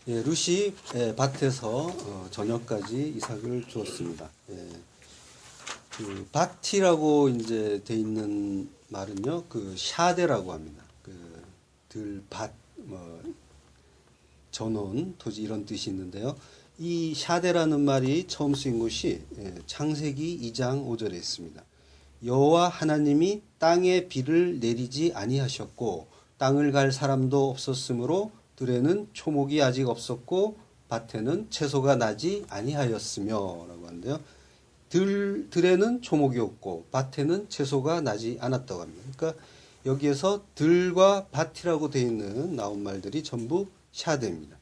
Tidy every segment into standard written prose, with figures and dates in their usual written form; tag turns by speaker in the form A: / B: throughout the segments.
A: 룻이 밭에서 저녁까지 이삭을 주었습니다. 그 밭이라고 이제 돼 있는 말은요, 그 샤데라고 합니다. 그 들밭, 전원, 토지 이런 뜻이 있는데요. 이 샤데라는 말이 처음 쓰인 곳이 창세기 2장 5절에 있습니다. 여호와 하나님이 땅에 비를 내리지 아니하셨고 땅을 갈 사람도 없었으므로 들에는 초목이 아직 없었고 밭에는 채소가 나지 아니하였으며 라고 하는데요. 들에는 초목이 없고 밭에는 채소가 나지 않았다고 합니다. 그러니까 여기에서 들과 밭이라고 되어 있는 나온 말들이 전부 샤데입니다.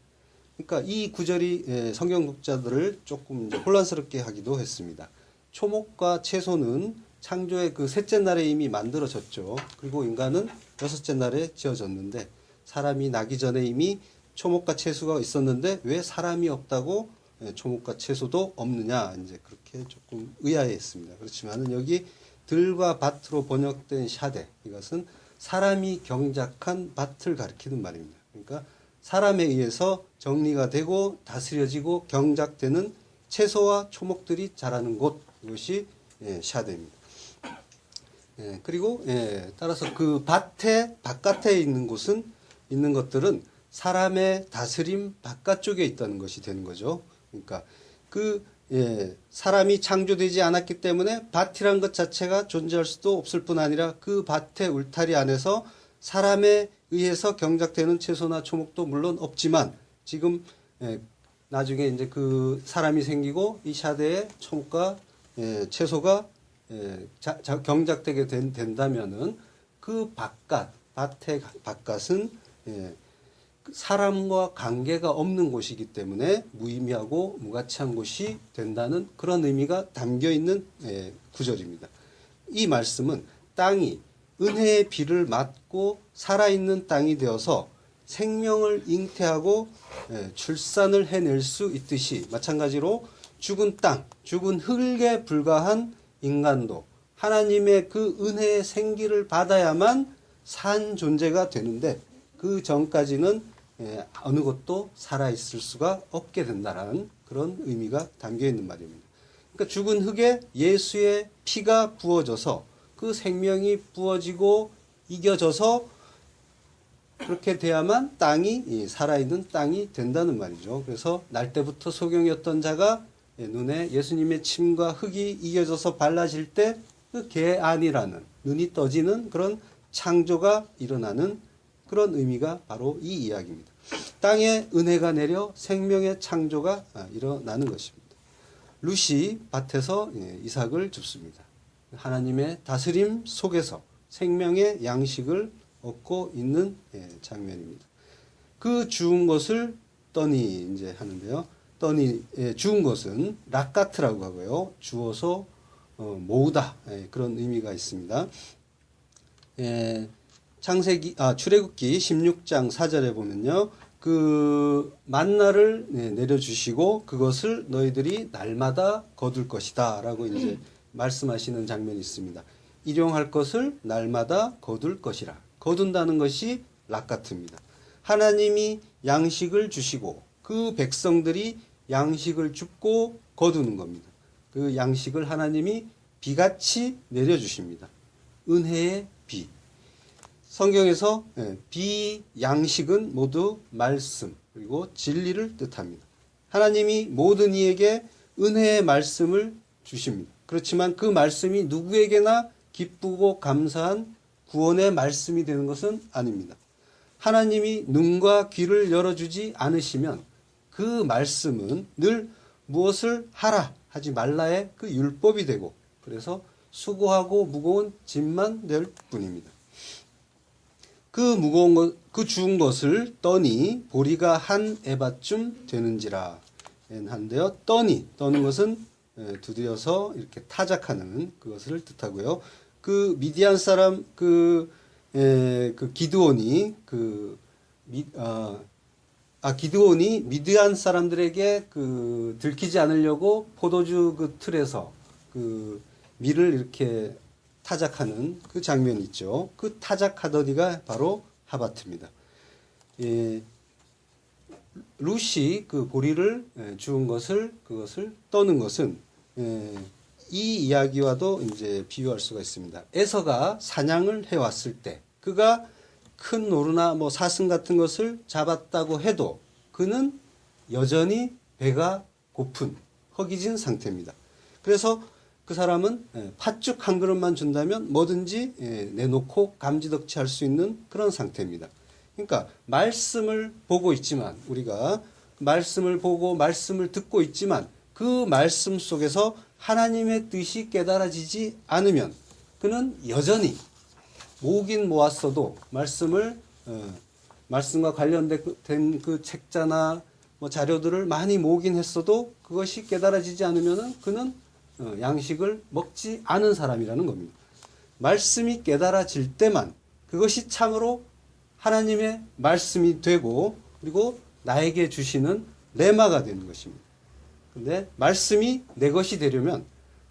A: 그러니까 이 구절이 성경 독자들을 조금 이제 혼란스럽게 하기도 했습니다. 초목과 채소는 창조의 그 셋째 날에 이미 만들어졌죠. 그리고 인간은 여섯째 날에 지어졌는데 사람이 나기 전에 이미 초목과 채소가 있었는데 왜 사람이 없다고 초목과 채소도 없느냐, 이제 그렇게 조금 의아해했습니다. 그렇지만은 여기 들과 밭으로 번역된 샤데, 이것은 사람이 경작한 밭을 가리키는 말입니다. 그러니까 사람에 의해서 정리가 되고 다스려지고 경작되는 채소와 초목들이 자라는 곳, 이것이 샤데입니다. 그리고 따라서 그 밭의 바깥에 있는 것들은 사람의 다스림 바깥쪽에 있다는 것이 되는 거죠. 그러니까 사람이 창조되지 않았기 때문에 밭이란 것 자체가 존재할 수도 없을 뿐 아니라 그 밭의 울타리 안에서 사람에 의해서 경작되는 채소나 초목도 물론 없지만 지금 나중에 이제 그 사람이 생기고 이 샤데의 초목과 채소가 경작되게 된다면은 그 밭의 바깥은 사람과 관계가 없는 곳이기 때문에 무의미하고 무가치한 곳이 된다는 그런 의미가 담겨 있는 구절입니다. 이 말씀은 땅이 은혜의 비를 맞고 살아있는 땅이 되어서 생명을 잉태하고 출산을 해낼 수 있듯이 마찬가지로 죽은 땅, 죽은 흙에 불과한 인간도 하나님의 그 은혜의 생기를 받아야만 산 존재가 되는데 그 전까지는 어느 것도 살아있을 수가 없게 된다는 그런 의미가 담겨 있는 말입니다. 그러니까 죽은 흙에 예수의 피가 부어져서 그 생명이 부어지고 이겨져서 그렇게 돼야만 땅이 살아있는 땅이 된다는 말이죠. 그래서 날 때부터 소경이었던 자가 눈에 예수님의 침과 흙이 이겨져서 발라질 때 그 개안이라는 눈이 떠지는 그런 창조가 일어나는 그런 의미가 바로 이 이야기입니다. 땅에 은혜가 내려 생명의 창조가 일어나는 것입니다. 룻이 밭에서 이삭을 줍습니다. 하나님의 다스림 속에서 생명의 양식을 얻고 있는 장면입니다. 그 주운 것을 떠니 이제 하는데요. 떠니 주운 것은 락가트라고 하고요. 주어서 모으다, 그런 의미가 있습니다. 출애굽기 16장 4절에 보면요. 그 만나를 내려주시고 그것을 너희들이 날마다 거둘 것이다 라고 이제 말씀하시는 장면이 있습니다. 일용할 것을 날마다 거둘 것이라. 거둔다는 것이 락가트입니다. 하나님이 양식을 주시고 그 백성들이 양식을 줍고 거두는 겁니다. 그 양식을 하나님이 비같이 내려주십니다. 은혜의 비. 성경에서 비, 양식은 모두 말씀 그리고 진리를 뜻합니다. 하나님이 모든 이에게 은혜의 말씀을 주십니다. 그렇지만 그 말씀이 누구에게나 기쁘고 감사한 구원의 말씀이 되는 것은 아닙니다. 하나님이 눈과 귀를 열어주지 않으시면 그 말씀은 늘 무엇을 하라 하지 말라의 그 율법이 되고 그래서 수고하고 무거운 짐만 될 뿐입니다. 그 주운 것을 떠니 보리가 한 에바쯤 되는지라 한데요. 떠는 것은 두드려서 이렇게 타작하는 그것을 뜻하고요. 그 미디안 사람 기드온이 기드온이 미디안 사람들에게 들키지 않으려고 포도주 그 틀에서 그 밀을 이렇게 타작하는 그 장면이 있죠. 그 타작하더니가 바로 하바트입니다. 룻이 그 보리를 주운 것을 그것을 떠는 것은 이 이야기와도 이제 비유할 수가 있습니다. 에서가 사냥을 해왔을 때 그가 큰 노루나 뭐 사슴 같은 것을 잡았다고 해도 그는 여전히 배가 고픈 허기진 상태입니다. 그래서 그 사람은 팥죽 한 그릇만 준다면 뭐든지 내놓고 감지덕지할 수 있는 그런 상태입니다. 그러니까 말씀을 보고 있지만 우리가 말씀을 보고 말씀을 듣고 있지만 그 말씀 속에서 하나님의 뜻이 깨달아지지 않으면 그는 여전히 모으긴 모았어도 말씀과 관련된 그 책자나 뭐 자료들을 많이 모으긴 했어도 그것이 깨달아지지 않으면은 그는 양식을 먹지 않은 사람이라는 겁니다. 말씀이 깨달아질 때만 그것이 참으로 하나님의 말씀이 되고 그리고 나에게 주시는 레마가 되는 것입니다. 근데 말씀이 내 것이 되려면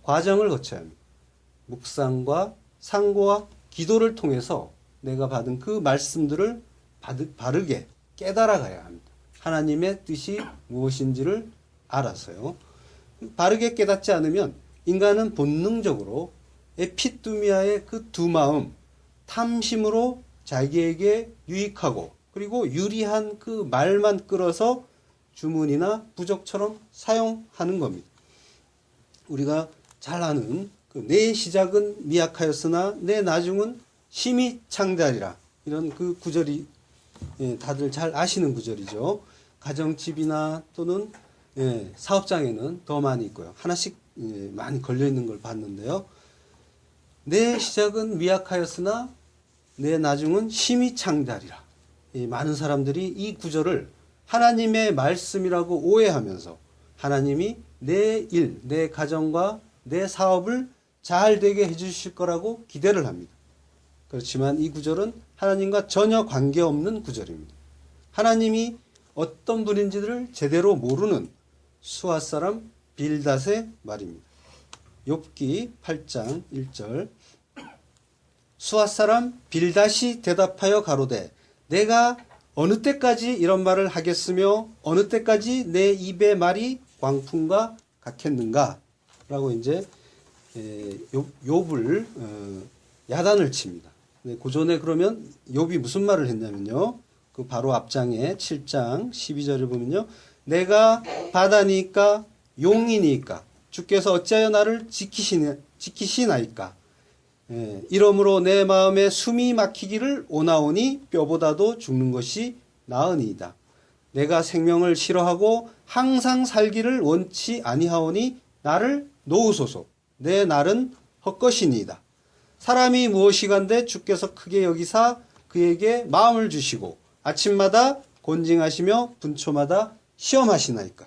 A: 과정을 거쳐야 합니다. 묵상과 상고와 기도를 통해서 내가 받은 그 말씀들을 바르게 깨달아 가야 합니다. 하나님의 뜻이 무엇인지를 알아서요. 바르게 깨닫지 않으면 인간은 본능적으로 에피뚜미아의 그 두 마음, 탐심으로 자기에게 유익하고 그리고 유리한 그 말만 끌어서 주문이나 부적처럼 사용하는 겁니다. 우리가 잘 아는 내 시작은 미약하였으나 내 나중은 심히 창대하리라. 이런 그 구절이 다들 잘 아시는 구절이죠. 가정집이나 또는 사업장에는 더 많이 있고요. 하나씩 많이 걸려있는 걸 봤는데요. 내 시작은 미약하였으나 내 나중은 심히 창대하리라. 많은 사람들이 이 구절을 하나님의 말씀이라고 오해하면서 하나님이 내 일, 내 가정과 내 사업을 잘 되게 해주실 거라고 기대를 합니다. 그렇지만 이 구절은 하나님과 전혀 관계없는 구절입니다. 하나님이 어떤 분인지를 제대로 모르는 수아 사람 빌닷의 말입니다. 욥기 8장 1절 수아 사람 빌닷이 대답하여 가로되 내가 어느 때까지 이런 말을 하겠으며 어느 때까지 내 입의 말이 광풍과 같겠는가 라고 이제 욥을 야단을 칩니다. 고전에 그러면 욥이 무슨 말을 했냐면요. 그 바로 앞장에 7장 12절을 보면요. 내가 바다니까 용이니까 주께서 어찌하여 나를 지키시나이까. 이러므로 내 마음에 숨이 막히기를 오나오니 뼈보다도 죽는 것이 나으니이다. 내가 생명을 싫어하고 항상 살기를 원치 아니하오니 나를 놓으소서. 내 날은 헛것이니이다. 사람이 무엇이간데 주께서 크게 여기사 그에게 마음을 주시고 아침마다 곤징하시며 분초마다 시험하시나이까.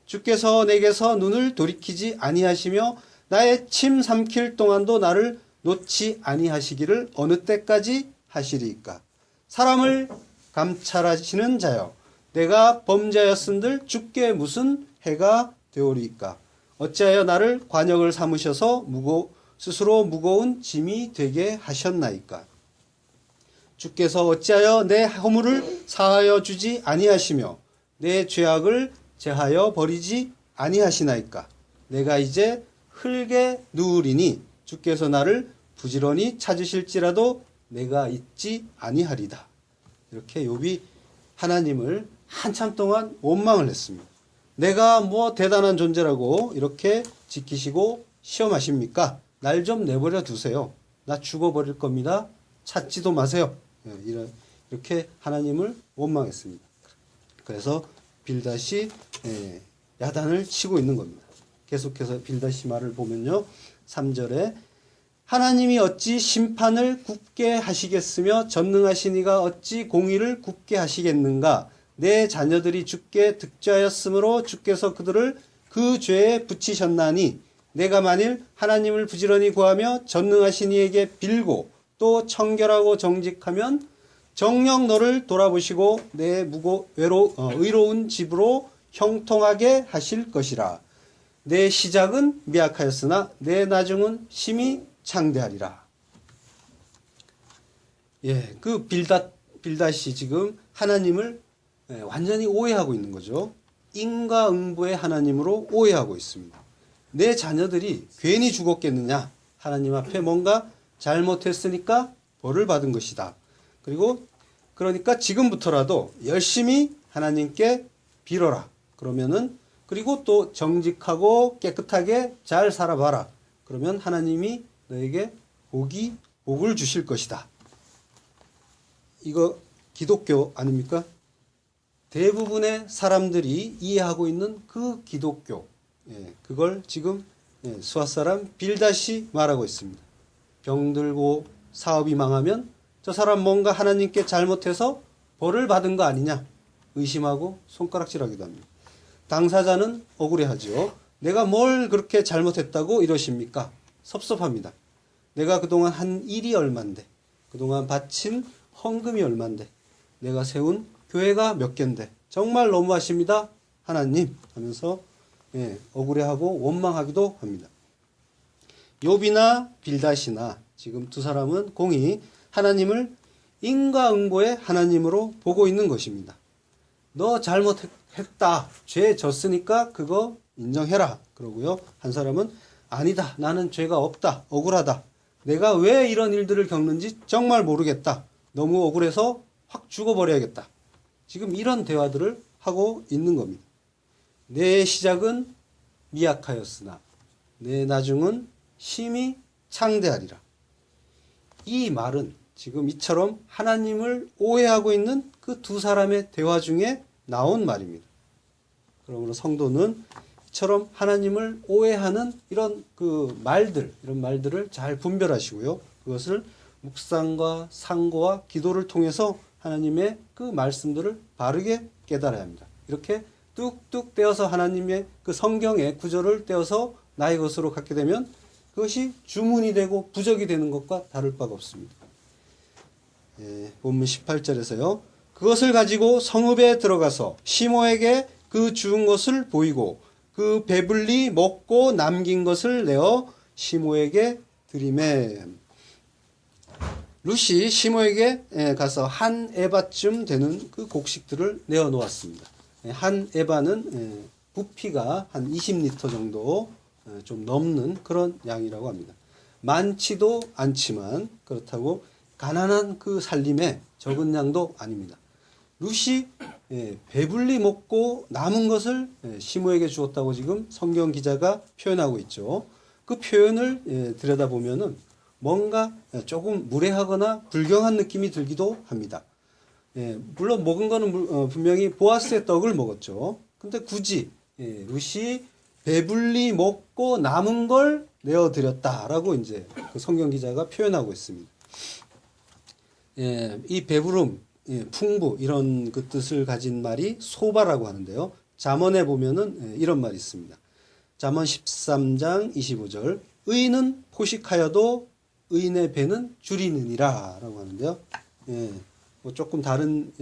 A: 주께서 내게서 눈을 돌이키지 아니하시며 나의 침 삼킬 동안도 나를 놓지 아니하시기를 어느 때까지 하시리이까. 사람을 감찰하시는 자여 내가 범죄하였은들 주께 무슨 해가 되오리이까. 어찌하여 나를 관역을 삼으셔서 스스로 무거운 짐이 되게 하셨나이까. 주께서 어찌하여 내 허물을 사하여 주지 아니하시며 내 죄악을 제하여 버리지 아니하시나이까. 내가 이제 흙에 누우리니 주께서 나를 부지런히 찾으실지라도 내가 잊지 아니하리다. 이렇게 욥이 하나님을 한참 동안 원망을 했습니다. 내가 뭐 대단한 존재라고 이렇게 지키시고 시험하십니까? 날 좀 내버려 두세요. 나 죽어버릴 겁니다. 찾지도 마세요. 이렇게 하나님을 원망했습니다. 그래서 빌닷이 야단을 치고 있는 겁니다. 계속해서 빌닷이 말을 보면요. 3절에 하나님이 어찌 심판을 굽게 하시겠으며 전능하신 이가 어찌 공의를 굽게 하시겠는가. 내 자녀들이 주께 득죄하였으므로 주께서 그들을 그 죄에 붙이셨나니 내가 만일 하나님을 부지런히 구하며 전능하신 이에게 빌고 또 청결하고 정직하면 정녕 너를 돌아보시고 내 의로운 집으로 형통하게 하실 것이라. 내 시작은 미약하였으나 내 나중은 심히 창대하리라. 그 빌닷이 지금 하나님을 완전히 오해하고 있는 거죠. 인과응보의 하나님으로 오해하고 있습니다. 내 자녀들이 괜히 죽었겠느냐? 하나님 앞에 뭔가 잘못했으니까 벌을 받은 것이다. 그러니까 지금부터라도 열심히 하나님께 빌어라. 그러면은 그리고 또 정직하고 깨끗하게 잘 살아봐라. 그러면 하나님이 너에게 복을 주실 것이다. 이거 기독교 아닙니까? 대부분의 사람들이 이해하고 있는 그 기독교, 그걸 지금 수아 사람 빌닷이 말하고 있습니다. 병들고 사업이 망하면 저 사람 뭔가 하나님께 잘못해서 벌을 받은 거 아니냐 의심하고 손가락질하기도 합니다. 당사자는 억울해하죠. 내가 뭘 그렇게 잘못했다고 이러십니까? 섭섭합니다. 내가 그동안 한 일이 얼만데, 그동안 바친 헌금이 얼만데, 내가 세운 교회가 몇 갠데 정말 너무하십니다. 하나님 하면서 억울해하고 원망하기도 합니다. 욥이나 빌닷이나 지금 두 사람은 공히 하나님을 인과응보의 하나님으로 보고 있는 것입니다. 너 잘못했다. 죄 졌으니까 그거 인정해라. 그러고요. 한 사람은 아니다. 나는 죄가 없다. 억울하다. 내가 왜 이런 일들을 겪는지 정말 모르겠다. 너무 억울해서 확 죽어버려야겠다. 지금 이런 대화들을 하고 있는 겁니다. 내 시작은 미약하였으나 내 나중은 심히 창대하리라. 이 말은 지금 이처럼 하나님을 오해하고 있는 그 두 사람의 대화 중에 나온 말입니다. 그러므로 성도는 이처럼 하나님을 오해하는 이런 이런 말들을 잘 분별하시고요. 그것을 묵상과 상고와 기도를 통해서 하나님의 그 말씀들을 바르게 깨달아야 합니다. 이렇게 뚝뚝 떼어서 하나님의 그 성경의 구절을 떼어서 나의 것으로 갖게 되면 그것이 주문이 되고 부적이 되는 것과 다를 바가 없습니다. 본문 18절에서요. 그것을 가지고 성읍에 들어가서 시모에게 그 주운 것을 보이고 그 배불리 먹고 남긴 것을 내어 시모에게 드리매. 룻이 시모에게 가서 한 에바쯤 되는 그 곡식들을 내어 놓았습니다. 한 에바는 부피가 한 20리터 정도 좀 넘는 그런 양이라고 합니다. 많지도 않지만 그렇다고 가난한 그 살림에 적은 양도 아닙니다. 룻이 배불리 먹고 남은 것을 시모에게 주었다고 지금 성경 기자가 표현하고 있죠. 그 표현을 들여다보면은 뭔가 조금 무례하거나 불경한 느낌이 들기도 합니다. 물론 먹은 거는 분명히 보아스의 떡을 먹었죠. 근데 굳이 룻이 배불리 먹고 남은 걸 내어드렸다라고 이제 그 성경 기자가 표현하고 있습니다. 이 배부름, 풍부 이런 그 뜻을 가진 말이 소바라고 하는데요. 잠언에 보면은 이런 말이 있습니다. 잠언 13장 25절 의인은 포식하여도 의인의 배는 줄이느니라 라고 하는데요. 뭐 조금 다른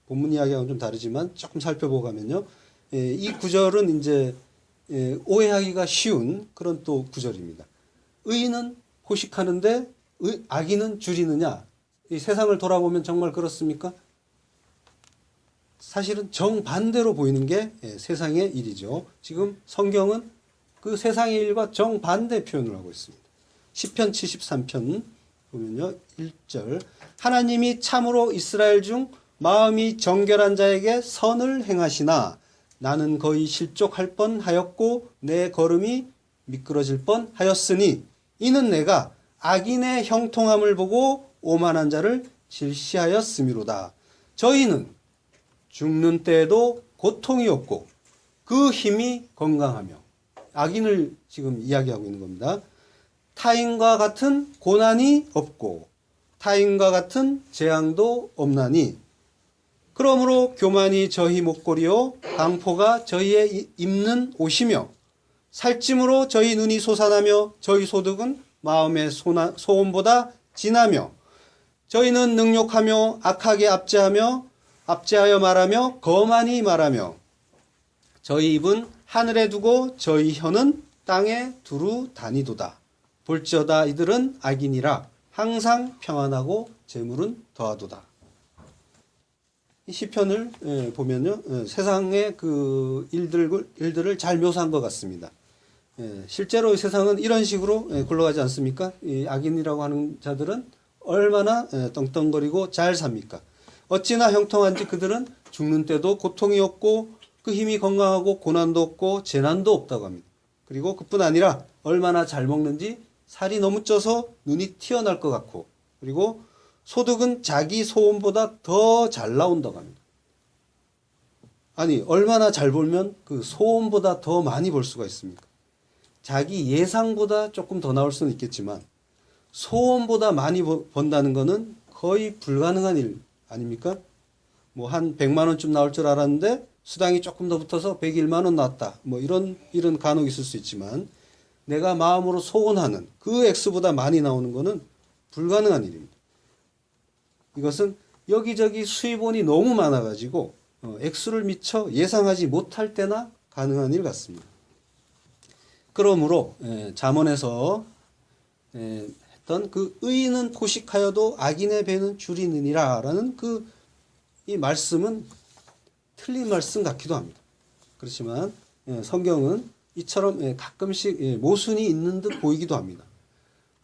A: 본문 이야기하고는 좀 다르지만 조금 살펴보고 가면요. 이 구절은 이제 오해하기가 쉬운 그런 또 구절입니다. 의인은 포식하는데 악인은 줄이느냐? 이 세상을 돌아보면 정말 그렇습니까? 사실은 정반대로 보이는 게 세상의 일이죠. 지금 성경은 그 세상의 일과 정반대 표현을 하고 있습니다. 시편 73편 보면요. 1절 하나님이 참으로 이스라엘 중 마음이 정결한 자에게 선을 행하시나 나는 거의 실족할 뻔하였고 내 걸음이 미끄러질 뻔하였으니 이는 내가 악인의 형통함을 보고 오만한 자를 질시하였음이로다. 저희는 죽는 때에도 고통이 없고 그 힘이 건강하며 악인을 지금 이야기하고 있는 겁니다. 타인과 같은 고난이 없고 타인과 같은 재앙도 없나니 그러므로 교만이 저희 목걸이요 강포가 저희의 입는 옷이며 살찜으로 저희 눈이 솟아나며 저희 소득은 마음의 소원보다 진하며 저희는 능욕하며 악하게 압제하여 말하며 거만히 말하며 저희 입은 하늘에 두고 저희 혀는 땅에 두루 다니도다. 볼지어다 이들은 악인이라 항상 평안하고 재물은 더하도다. 이 시편을 보면요, 세상의 그 일들을 잘 묘사한 것 같습니다. 실제로 세상은 이런 식으로 굴러가지 않습니까? 이 악인이라고 하는 자들은 얼마나 떵떵거리고 잘 삽니까? 어찌나 형통한지 그들은 죽는 때도 고통이 없고 그 힘이 건강하고 고난도 없고 재난도 없다고 합니다. 그리고 그뿐 아니라 얼마나 잘 먹는지 살이 너무 쪄서 눈이 튀어날 것 같고, 그리고 소득은 자기 소원보다 더 잘 나온다고 합니다. 아니, 얼마나 잘 벌면 그 소원보다 더 많이 벌 수가 있습니까? 자기 예상보다 조금 더 나올 수는 있겠지만 소원보다 많이 번다는 것은 거의 불가능한 일 아닙니까? 뭐 한 100만 원쯤 나올 줄 알았는데 수당이 조금 더 붙어서 101만 원 나왔다. 뭐 이런 일은 간혹 있을 수 있지만 내가 마음으로 소원하는 그 액수보다 많이 나오는 것은 불가능한 일입니다. 이것은 여기저기 수입원이 너무 많아가지고 액수를 미처 예상하지 못할 때나 가능한 일 같습니다. 그러므로 잠언에서 했던 그 의인은 포식하여도 악인의 배는 줄이느니라 라는 이 말씀은 틀린 말씀 같기도 합니다. 그렇지만 성경은 이처럼 가끔씩 모순이 있는 듯 보이기도 합니다.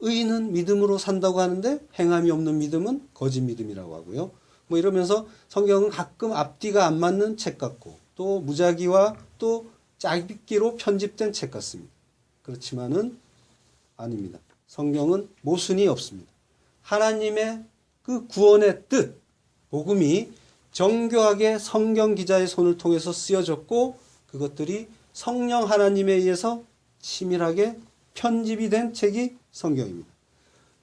A: 의인은 믿음으로 산다고 하는데 행함이 없는 믿음은 거짓 믿음이라고 하고요. 뭐 이러면서 성경은 가끔 앞뒤가 안 맞는 책 같고 또 무작위와 또 짧기로 편집된 책 같습니다. 그렇지만은 아닙니다. 성경은 모순이 없습니다. 하나님의 그 구원의 뜻, 복음이 정교하게 성경 기자의 손을 통해서 쓰여졌고 그것들이 성령 하나님에 의해서 치밀하게 편집이 된 책이 성경입니다.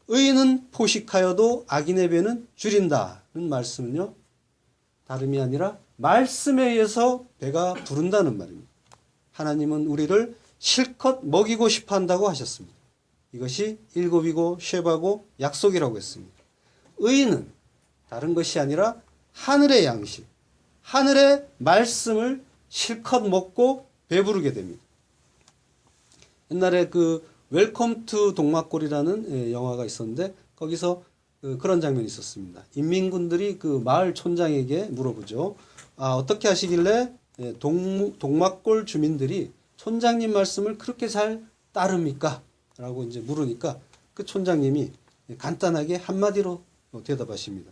A: 의인은 포식하여도 악인의 배는 줄인다는 말씀은요, 다름이 아니라 말씀에 의해서 배가 부른다는 말입니다. 하나님은 우리를 실컷 먹이고 싶어 한다고 하셨습니다. 이것이 일곱이고 쉐바고 약속이라고 했습니다. 의인은 다른 것이 아니라 하늘의 양식, 하늘의 말씀을 실컷 먹고 배부르게 됩니다. 옛날에 그 웰컴 투 동막골이라는 영화가 있었는데 거기서 그런 장면이 있었습니다. 인민군들이 그 마을 촌장에게 물어보죠. 어떻게 하시길래 동막골 주민들이 촌장님 말씀을 그렇게 잘 따릅니까? 라고 이제 물으니까 그 촌장님이 간단하게 한마디로 대답하십니다.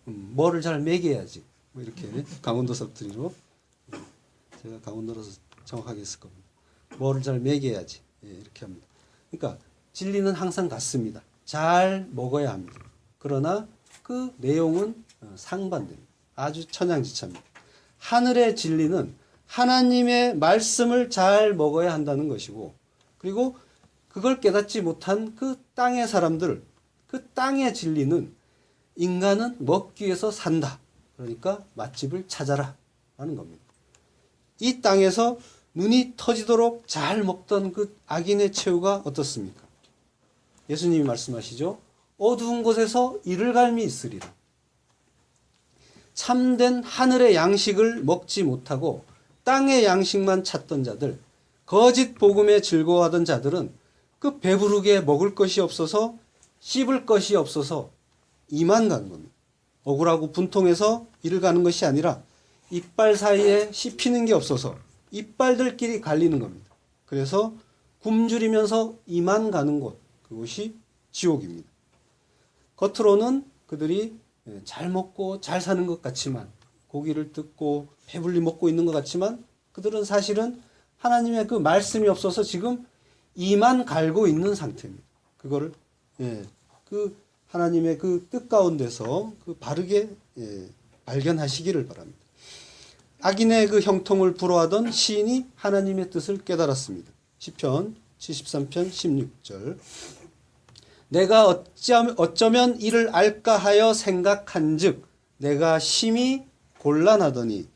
A: 뭐를 잘 먹여야지. 뭐 이렇게 강원도 사투리로, 제가 강원도라서 정확하게 했을 겁니다. 뭐를 잘 먹여야지. 이렇게 합니다. 그러니까 진리는 항상 같습니다. 잘 먹어야 합니다. 그러나 그 내용은 상반됩니다. 아주 천양지차입니다. 하늘의 진리는 하나님의 말씀을 잘 먹어야 한다는 것이고, 그리고 그걸 깨닫지 못한 그 땅의 사람들, 그 땅의 진리는 인간은 먹기 위해서 산다. 그러니까 맛집을 찾아라 라는 겁니다. 이 땅에서 눈이 터지도록 잘 먹던 그 악인의 최후가 어떻습니까? 예수님이 말씀하시죠. 어두운 곳에서 이를갈미 있으리라. 참된 하늘의 양식을 먹지 못하고 땅의 양식만 찾던 자들, 거짓 복음에 즐거워하던 자들은 그 배부르게 먹을 것이 없어서 씹을 것이 없어서 이만 가는 겁니다. 억울하고 분통해서 이를 가는 것이 아니라 이빨 사이에 씹히는 게 없어서 이빨들끼리 갈리는 겁니다. 그래서 굶주리면서 이만 가는 곳, 그곳이 지옥입니다. 겉으로는 그들이 잘 먹고 잘 사는 것 같지만, 고기를 뜯고 배불리 먹고 있는 것 같지만 그들은 사실은 하나님의 그 말씀이 없어서 지금 이만 갈고 있는 상태입니다. 그거를 그 하나님의 그 뜻 가운데서 그 바르게 발견하시기를 바랍니다. 악인의 그 형통을 부러워하던 시인이 하나님의 뜻을 깨달았습니다. 시편 73편 16절. 내가 어쩌면 이를 알까 하여 생각한즉 내가 심히 곤란하더니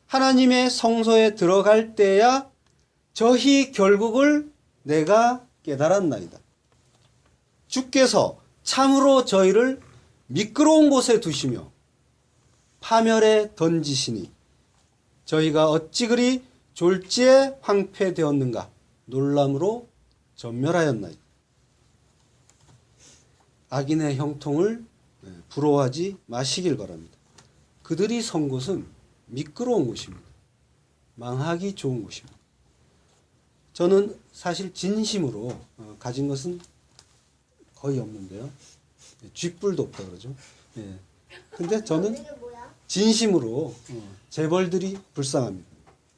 A: 하나님의 성소에 들어갈 때야 저희 결국을 내가 깨달았나이다. 주께서 참으로 저희를 미끄러운 곳에 두시며 파멸에 던지시니 저희가 어찌 그리 졸지에 황폐되었는가 놀람으로 전멸하였나이다. 악인의 형통을 부러워하지 마시길 바랍니다. 그들이 선 곳은 미끄러운 곳입니다. 망하기 좋은 곳입니다. 저는 사실 진심으로 가진 것은 거의 없는데요. 쥐뿔도 없다 그러죠. 예. 근데 저는 진심으로 재벌들이 불쌍합니다.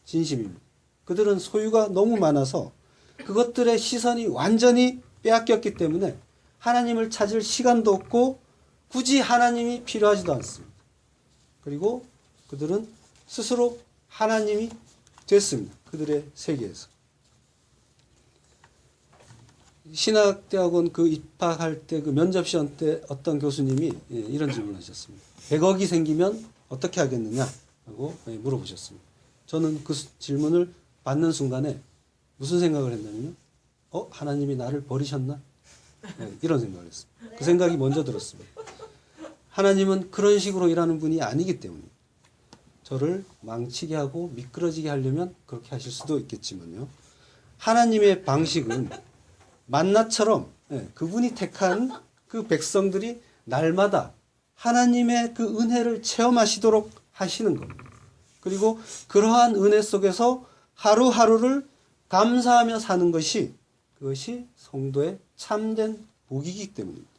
A: 진심입니다. 그들은 소유가 너무 많아서 그것들의 시선이 완전히 빼앗겼기 때문에 하나님을 찾을 시간도 없고 굳이 하나님이 필요하지도 않습니다. 그리고 그들은 스스로 하나님이 됐습니다. 그들의 세계에서. 신학대학원 그 입학할 때 그 면접 시험 때 어떤 교수님이 이런 질문을 하셨습니다. 100억이 생기면 어떻게 하겠느냐? 라고 물어보셨습니다. 저는 그 질문을 받는 순간에 무슨 생각을 했냐면요. 하나님이 나를 버리셨나? 이런 생각을 했습니다. 그 생각이 먼저 들었습니다. 하나님은 그런 식으로 일하는 분이 아니기 때문에 저를 망치게 하고 미끄러지게 하려면 그렇게 하실 수도 있겠지만요. 하나님의 방식은 만나처럼 그분이 택한 그 백성들이 날마다 하나님의 그 은혜를 체험하시도록 하시는 겁니다. 그리고 그러한 은혜 속에서 하루하루를 감사하며 사는 것이 그것이 성도의 참된 복이기 때문입니다.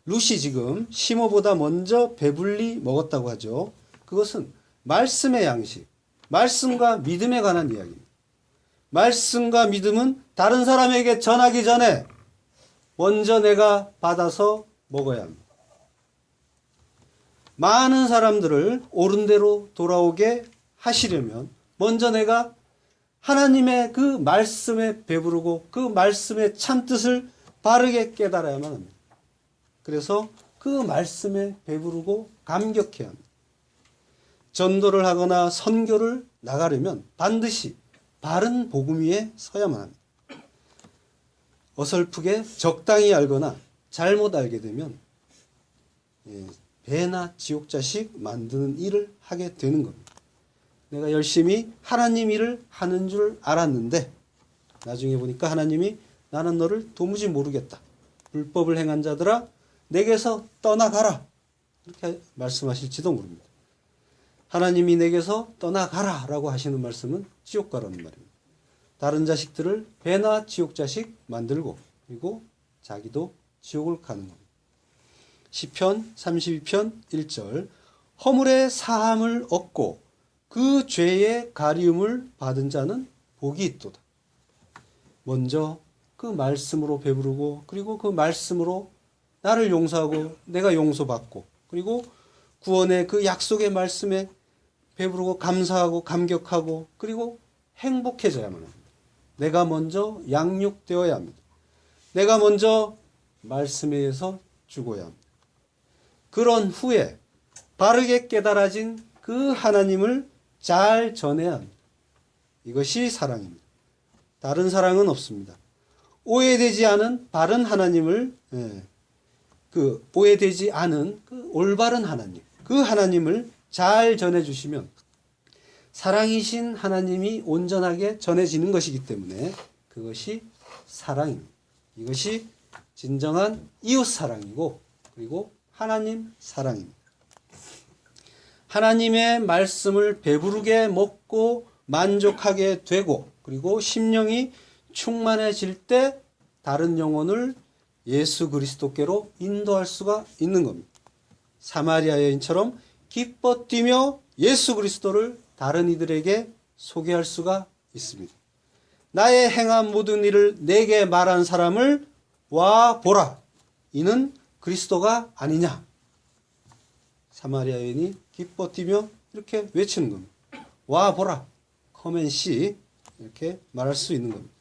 A: 룻이 지금 시므보다 먼저 배불리 먹었다고 하죠. 그것은 말씀의 양식, 말씀과 믿음에 관한 이야기입니다. 말씀과 믿음은 다른 사람에게 전하기 전에 먼저 내가 받아서 먹어야 합니다. 많은 사람들을 옳은 대로 돌아오게 하시려면 먼저 내가 하나님의 그 말씀에 배부르고 그 말씀의 참뜻을 바르게 깨달아야만 합니다. 그래서 그 말씀에 배부르고 감격해야 합니다. 전도를 하거나 선교를 나가려면 반드시 바른 복음 위에 서야만 합니다. 어설프게 적당히 알거나 잘못 알게 되면 배나 지옥자식 만드는 일을 하게 되는 겁니다. 내가 열심히 하나님 일을 하는 줄 알았는데 나중에 보니까 하나님이 나는 너를 도무지 모르겠다. 불법을 행한 자들아 내게서 떠나가라. 이렇게 말씀하실지도 모릅니다. 하나님이 내게서 떠나가라 라고 하시는 말씀은 지옥 가라는 말입니다. 다른 자식들을 배나 지옥 자식 만들고 그리고 자기도 지옥을 가는 겁니다. 시편 32편 1절 허물의 사함을 얻고 그 죄의 가리움을 받은 자는 복이 있도다. 먼저 그 말씀으로 배부르고 그리고 그 말씀으로 나를 용서하고 내가 용서받고 그리고 구원의 그 약속의 말씀에 배부르고 감사하고 감격하고 그리고 행복해져야만 합니다. 내가 먼저 양육되어야 합니다. 내가 먼저 말씀에 의해서 죽어야 합니다. 그런 후에 바르게 깨달아진 그 하나님을 잘 전해야 합니다. 이것이 사랑입니다. 다른 사랑은 없습니다. 오해되지 않은 바른 하나님을 오해되지 않은 그 올바른 하나님, 그 하나님을 잘 전해주시면 사랑이신 하나님이 온전하게 전해지는 것이기 때문에 그것이 사랑입니다. 이것이 진정한 이웃 사랑이고 그리고 하나님 사랑입니다. 하나님의 말씀을 배부르게 먹고 만족하게 되고 그리고 심령이 충만해질 때 다른 영혼을 예수 그리스도께로 인도할 수가 있는 겁니다. 사마리아 여인처럼 기뻐 뛰며 예수 그리스도를 다른 이들에게 소개할 수가 있습니다. 나의 행한 모든 일을 내게 말한 사람을 와 보라. 이는 그리스도가 아니냐. 사마리아 여인이 기뻐 뛰며 이렇게 외치는 겁니다. 와 보라. come and see. 이렇게 말할 수 있는 겁니다.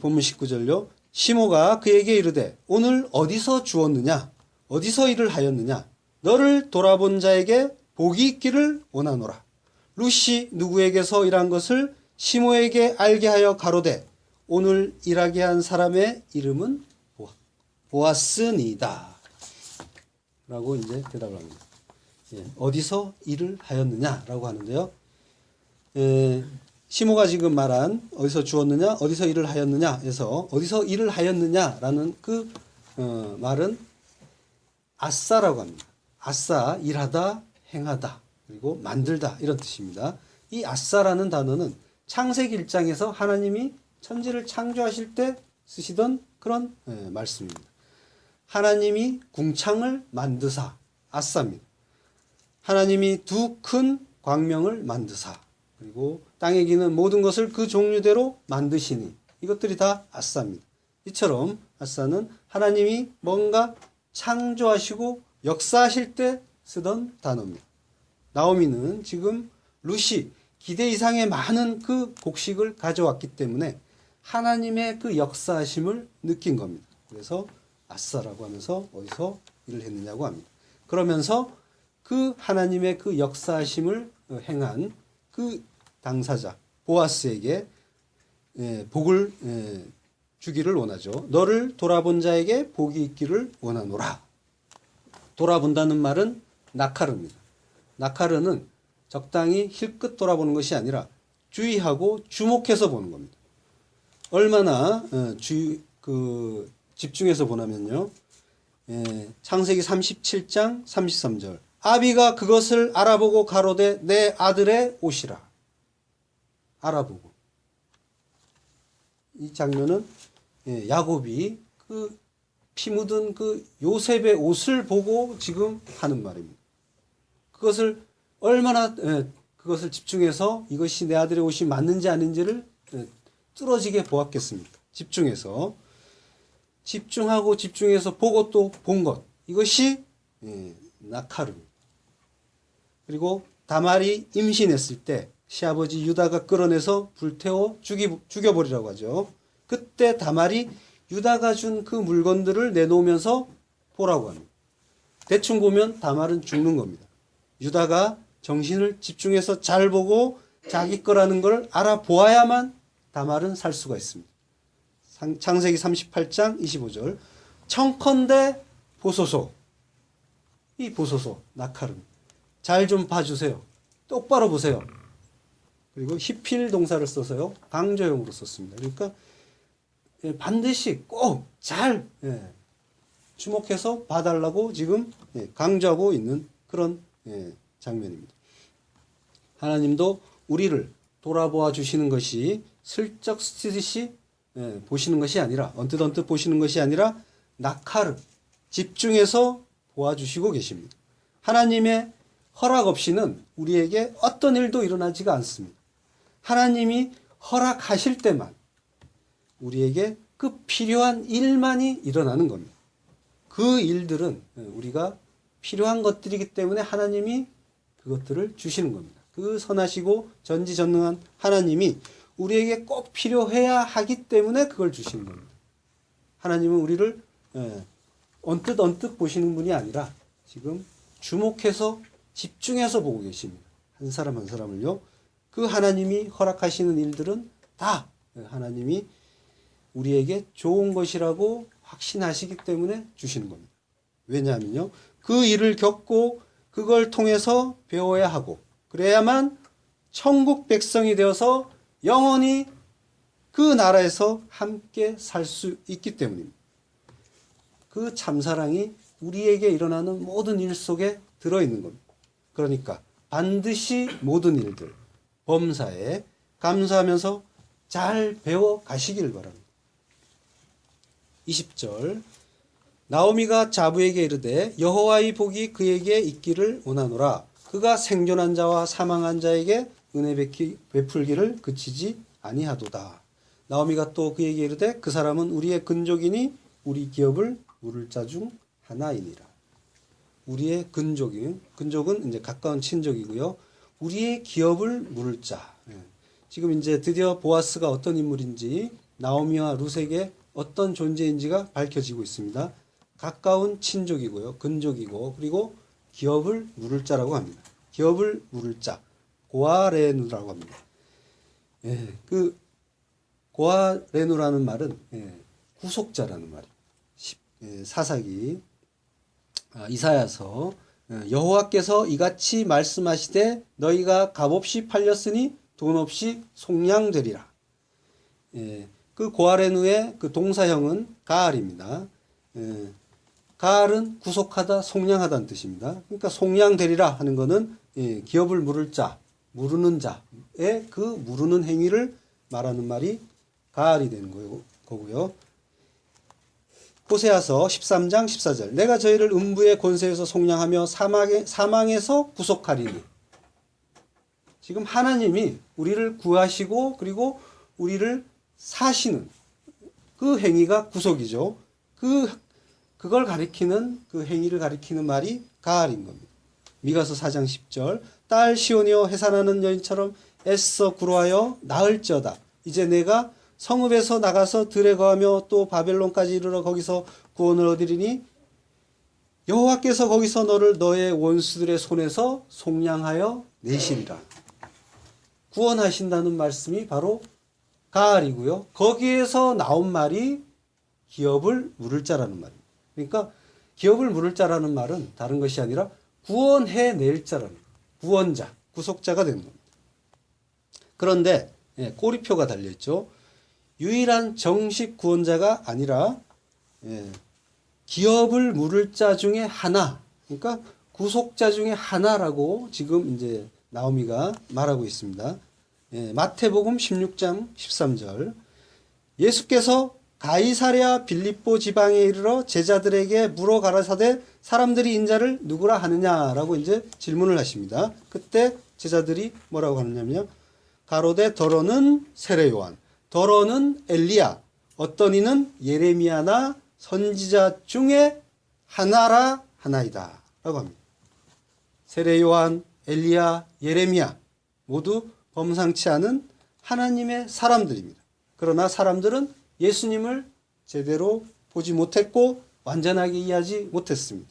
A: 본문 19절요. 시모가 그에게 이르되 오늘 어디서 주었느냐? 어디서 일을 하였느냐? 너를 돌아본 자에게 복이 있기를 원하노라. 룻이 누구에게서 일한 것을 시모에게 알게 하여 가로되 오늘 일하게 한 사람의 이름은 보아스니다. 라고 이제 대답을 합니다. 어디서 일을 하였느냐라고 하는데요. 시모가 지금 말한 어디서 주었느냐, 어디서 일을 하였느냐 해서 어디서 일을 하였느냐라는 그 말은 아싸라고 합니다. 아싸, 일하다, 행하다, 그리고 만들다 이런 뜻입니다. 이 아싸라는 단어는 창세기 1장에서 하나님이 천지를 창조하실 때 쓰시던 그런 말씀입니다. 하나님이 궁창을 만드사, 아싸입니다. 하나님이 두 큰 광명을 만드사, 그리고 땅에 기는 모든 것을 그 종류대로 만드시니, 이것들이 다 아싸입니다. 이처럼 아싸는 하나님이 뭔가 창조하시고 역사하실 때 쓰던 단어입니다. 나오미는 지금 룻이 기대 이상의 많은 그 곡식을 가져왔기 때문에 하나님의 그 역사하심을 느낀 겁니다. 그래서 아싸라고 하면서 어디서 일을 했느냐고 합니다. 그러면서 그 하나님의 그 역사하심을 행한 그 당사자 보아스에게 복을 주기를 원하죠. 너를 돌아본 자에게 복이 있기를 원하노라. 돌아본다는 말은 나카르입니다. 나카르는 적당히 힐끗 돌아보는 것이 아니라 주의하고 주목해서 보는 겁니다. 얼마나 집중해서 보냐면요. 창세기 37장 33절. 아비가 그것을 알아보고 가로되 내 아들의 옷이라. 알아보고. 이 장면은 야곱이 그 피 묻은 그 요셉의 옷을 보고 지금 하는 말입니다. 그것을 얼마나 그것을 집중해서 이것이 내 아들의 옷이 맞는지 아닌지를 뚫어지게 보았겠습니까? 집중해서 집중하고 집중해서 보고 또 본 것, 이것이 나카르입니다. 그리고 다말이 임신했을 때 시아버지 유다가 끌어내서 불태워 죽여버리라고 하죠. 그때 다말이 유다가 준 그 물건들을 내놓으면서 보라고 합니다. 대충 보면 다말은 죽는 겁니다. 유다가 정신을 집중해서 잘 보고 자기 거라는 걸 알아보아야만 다말은 살 수가 있습니다. 창세기 38장 25절. 청컨대 보소서. 이 보소서 나카름. 잘 좀 봐주세요. 똑바로 보세요. 그리고 히필 동사를 써서요. 강조형으로 썼습니다. 그러니까 반드시 꼭 잘 주목해서 봐달라고 지금 강조하고 있는 그런 장면입니다. 하나님도 우리를 돌아보아 주시는 것이 슬쩍 스치듯이 보시는 것이 아니라 언뜻 보시는 것이 아니라 나카르 집중해서 보아주시고 계십니다. 하나님의 허락 없이는 우리에게 어떤 일도 일어나지가 않습니다. 하나님이 허락하실 때만 우리에게 그 필요한 일만이 일어나는 겁니다. 그 일들은 우리가 필요한 것들이기 때문에 하나님이 그것들을 주시는 겁니다. 그 선하시고 전지전능한 하나님이 우리에게 꼭 필요해야 하기 때문에 그걸 주시는 겁니다. 하나님은 우리를 언뜻 보시는 분이 아니라 지금 주목해서 집중해서 보고 계십니다. 한 사람 한 사람을요. 그 하나님이 허락하시는 일들은 다 하나님이 우리에게 좋은 것이라고 확신하시기 때문에 주시는 겁니다. 왜냐하면요. 그 일을 겪고 그걸 통해서 배워야 하고 그래야만 천국 백성이 되어서 영원히 그 나라에서 함께 살 수 있기 때문입니다. 그 참사랑이 우리에게 일어나는 모든 일 속에 들어있는 겁니다. 그러니까 반드시 모든 일들 범사에 감사하면서 잘 배워 가시길 바랍니다. 20절. 나오미가 자부에게 이르되 여호와의 복이 그에게 있기를 원하노라. 그가 생존한 자와 사망한 자에게 은혜 베풀기를 그치지 아니하도다. 나오미가 또 그에게 이르되 그 사람은 우리의 근족이니 우리 기업을 물을 자 중 하나이니라. 우리의 근족은 이제 가까운 친족이고요. 우리의 기업을 물을 자. 지금 이제 드디어 보아스가 어떤 인물인지 나오미와 룻에게 어떤 존재인지가 밝혀지고 있습니다. 가까운 친족이고요. 근족이고 그리고 기업을 물을 자라고 합니다. 기업을 물을 자. 고아레누라고 합니다. 그 고아레누라는 말은 구속자라는 말이에요. 사사기 이사야서 여호와께서 이같이 말씀하시되 너희가 값없이 팔렸으니 돈 없이 속량되리라. 그 고아레누의 그 동사형은 가알입니다. 가알은 구속하다, 속량하다는 뜻입니다. 그러니까 속량되리라 하는 것은 기업을 물을 자, 무르는 자의 그 무르는 행위를 말하는 말이 가알이 되는 거고요. 호세아서 13장 14절 내가 저희를 음부의 권세에서 속량하며 사망에서 구속하리니. 지금 하나님이 우리를 구하시고 그리고 우리를 사시는 그 행위가 구속이죠. 그걸 가리키는 그 행위를 가리키는 말이 가알인 겁니다. 미가서 4장 10절 딸 시온이여 해산하는 여인처럼 애써 구로하여 나을지어다. 이제 내가 성읍에서 나가서 들에 거하며 또 바벨론까지 이르러 거기서 구원을 얻으리니 여호와께서 거기서 너를 너의 원수들의 손에서 속량하여 내시리라. 구원하신다는 말씀이 바로 가알이고요. 거기에서 나온 말이 기업을 물을 자라는 말입니다. 그러니까 기업을 물을 자라는 말은 다른 것이 아니라 구원해낼 자라는 구원자, 구속자가 되는 겁니다. 그런데 꼬리표가 달려있죠. 유일한 정식 구원자가 아니라 기업을 물을 자 중에 하나, 그러니까 구속자 중에 하나라고 지금 이제 나오미가 말하고 있습니다. 마태복음 16장 13절 예수께서 가이사랴 빌립보 지방에 이르러 제자들에게 물어 가라사대 사람들이 인자를 누구라 하느냐라고 이제 질문을 하십니다. 그때 제자들이 뭐라고 하느냐면요. 가로되 더러는 세례 요한, 더러는 엘리야, 어떤 이는 예레미야나 선지자 중에 하나라 하나이다 라고 합니다. 세례 요한, 엘리야, 예레미야 모두 범상치 않은 하나님의 사람들입니다. 그러나 사람들은 예수님을 제대로 보지 못했고 완전하게 이해하지 못했습니다.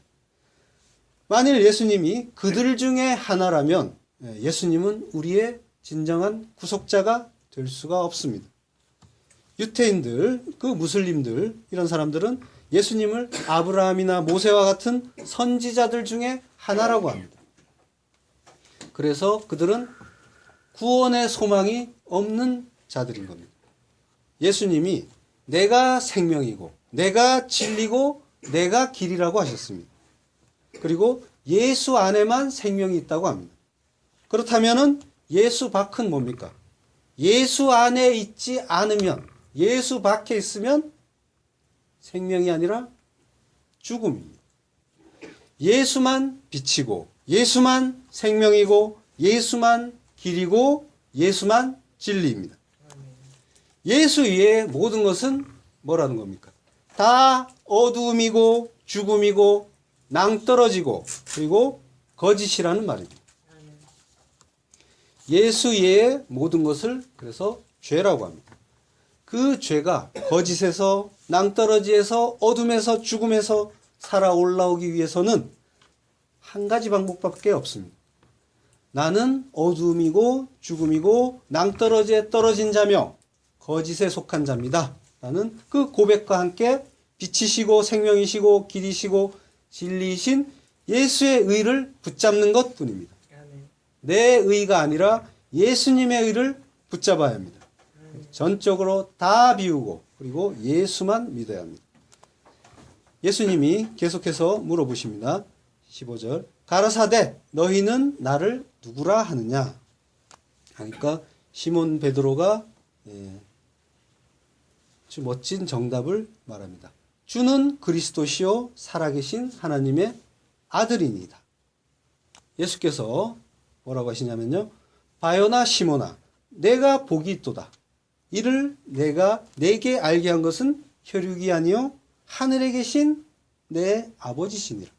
A: 만일 예수님이 그들 중에 하나라면 예수님은 우리의 진정한 구속자가 될 수가 없습니다. 유태인들, 그 무슬림들 이런 사람들은 예수님을 아브라함이나 모세와 같은 선지자들 중에 하나라고 합니다. 그래서 그들은 구원의 소망이 없는 자들인 겁니다. 예수님이 내가 생명이고 내가 진리고 내가 길이라고 하셨습니다. 그리고 예수 안에만 생명이 있다고 합니다. 그렇다면은 예수 밖은 뭡니까? 예수 안에 있지 않으면, 예수 밖에 있으면 생명이 아니라 죽음입니다. 예수만 빛이고 예수만 생명이고 예수만 길이고 예수만 진리입니다. 예수 외에 모든 것은 뭐라는 겁니까? 다 어두움이고 죽음이고 낭떠러지고 그리고 거짓이라는 말입니다. 예수 외의 모든 것을 그래서 죄라고 합니다. 그 죄가 거짓에서 낭떠러지에서 어둠에서 죽음에서 살아 올라오기 위해서는 한 가지 방법밖에 없습니다. 나는 어둠이고 죽음이고 낭떠러지에 떨어진 자며 거짓에 속한 자입니다. 라는 그 고백과 함께 빛이시고 생명이시고 길이시고 진리이신 예수의 의를 붙잡는 것 뿐입니다. 내 의가 아니라 예수님의 의를 붙잡아야 합니다. 전적으로 다 비우고 그리고 예수만 믿어야 합니다. 예수님이 계속해서 물어보십니다. 15절 가라사대 너희는 나를 누구라 하느냐. 그러니까 시몬 베드로가 아주 멋진 정답을 말합니다. 주는 그리스도시요 살아계신 하나님의 아들이니이다. 예수께서 뭐라고 하시냐면요. 바요나 시몬아 내가 복이 있도다. 이를 내가 내게 알게 한 것은 혈육이 아니요 하늘에 계신 내 아버지시니라.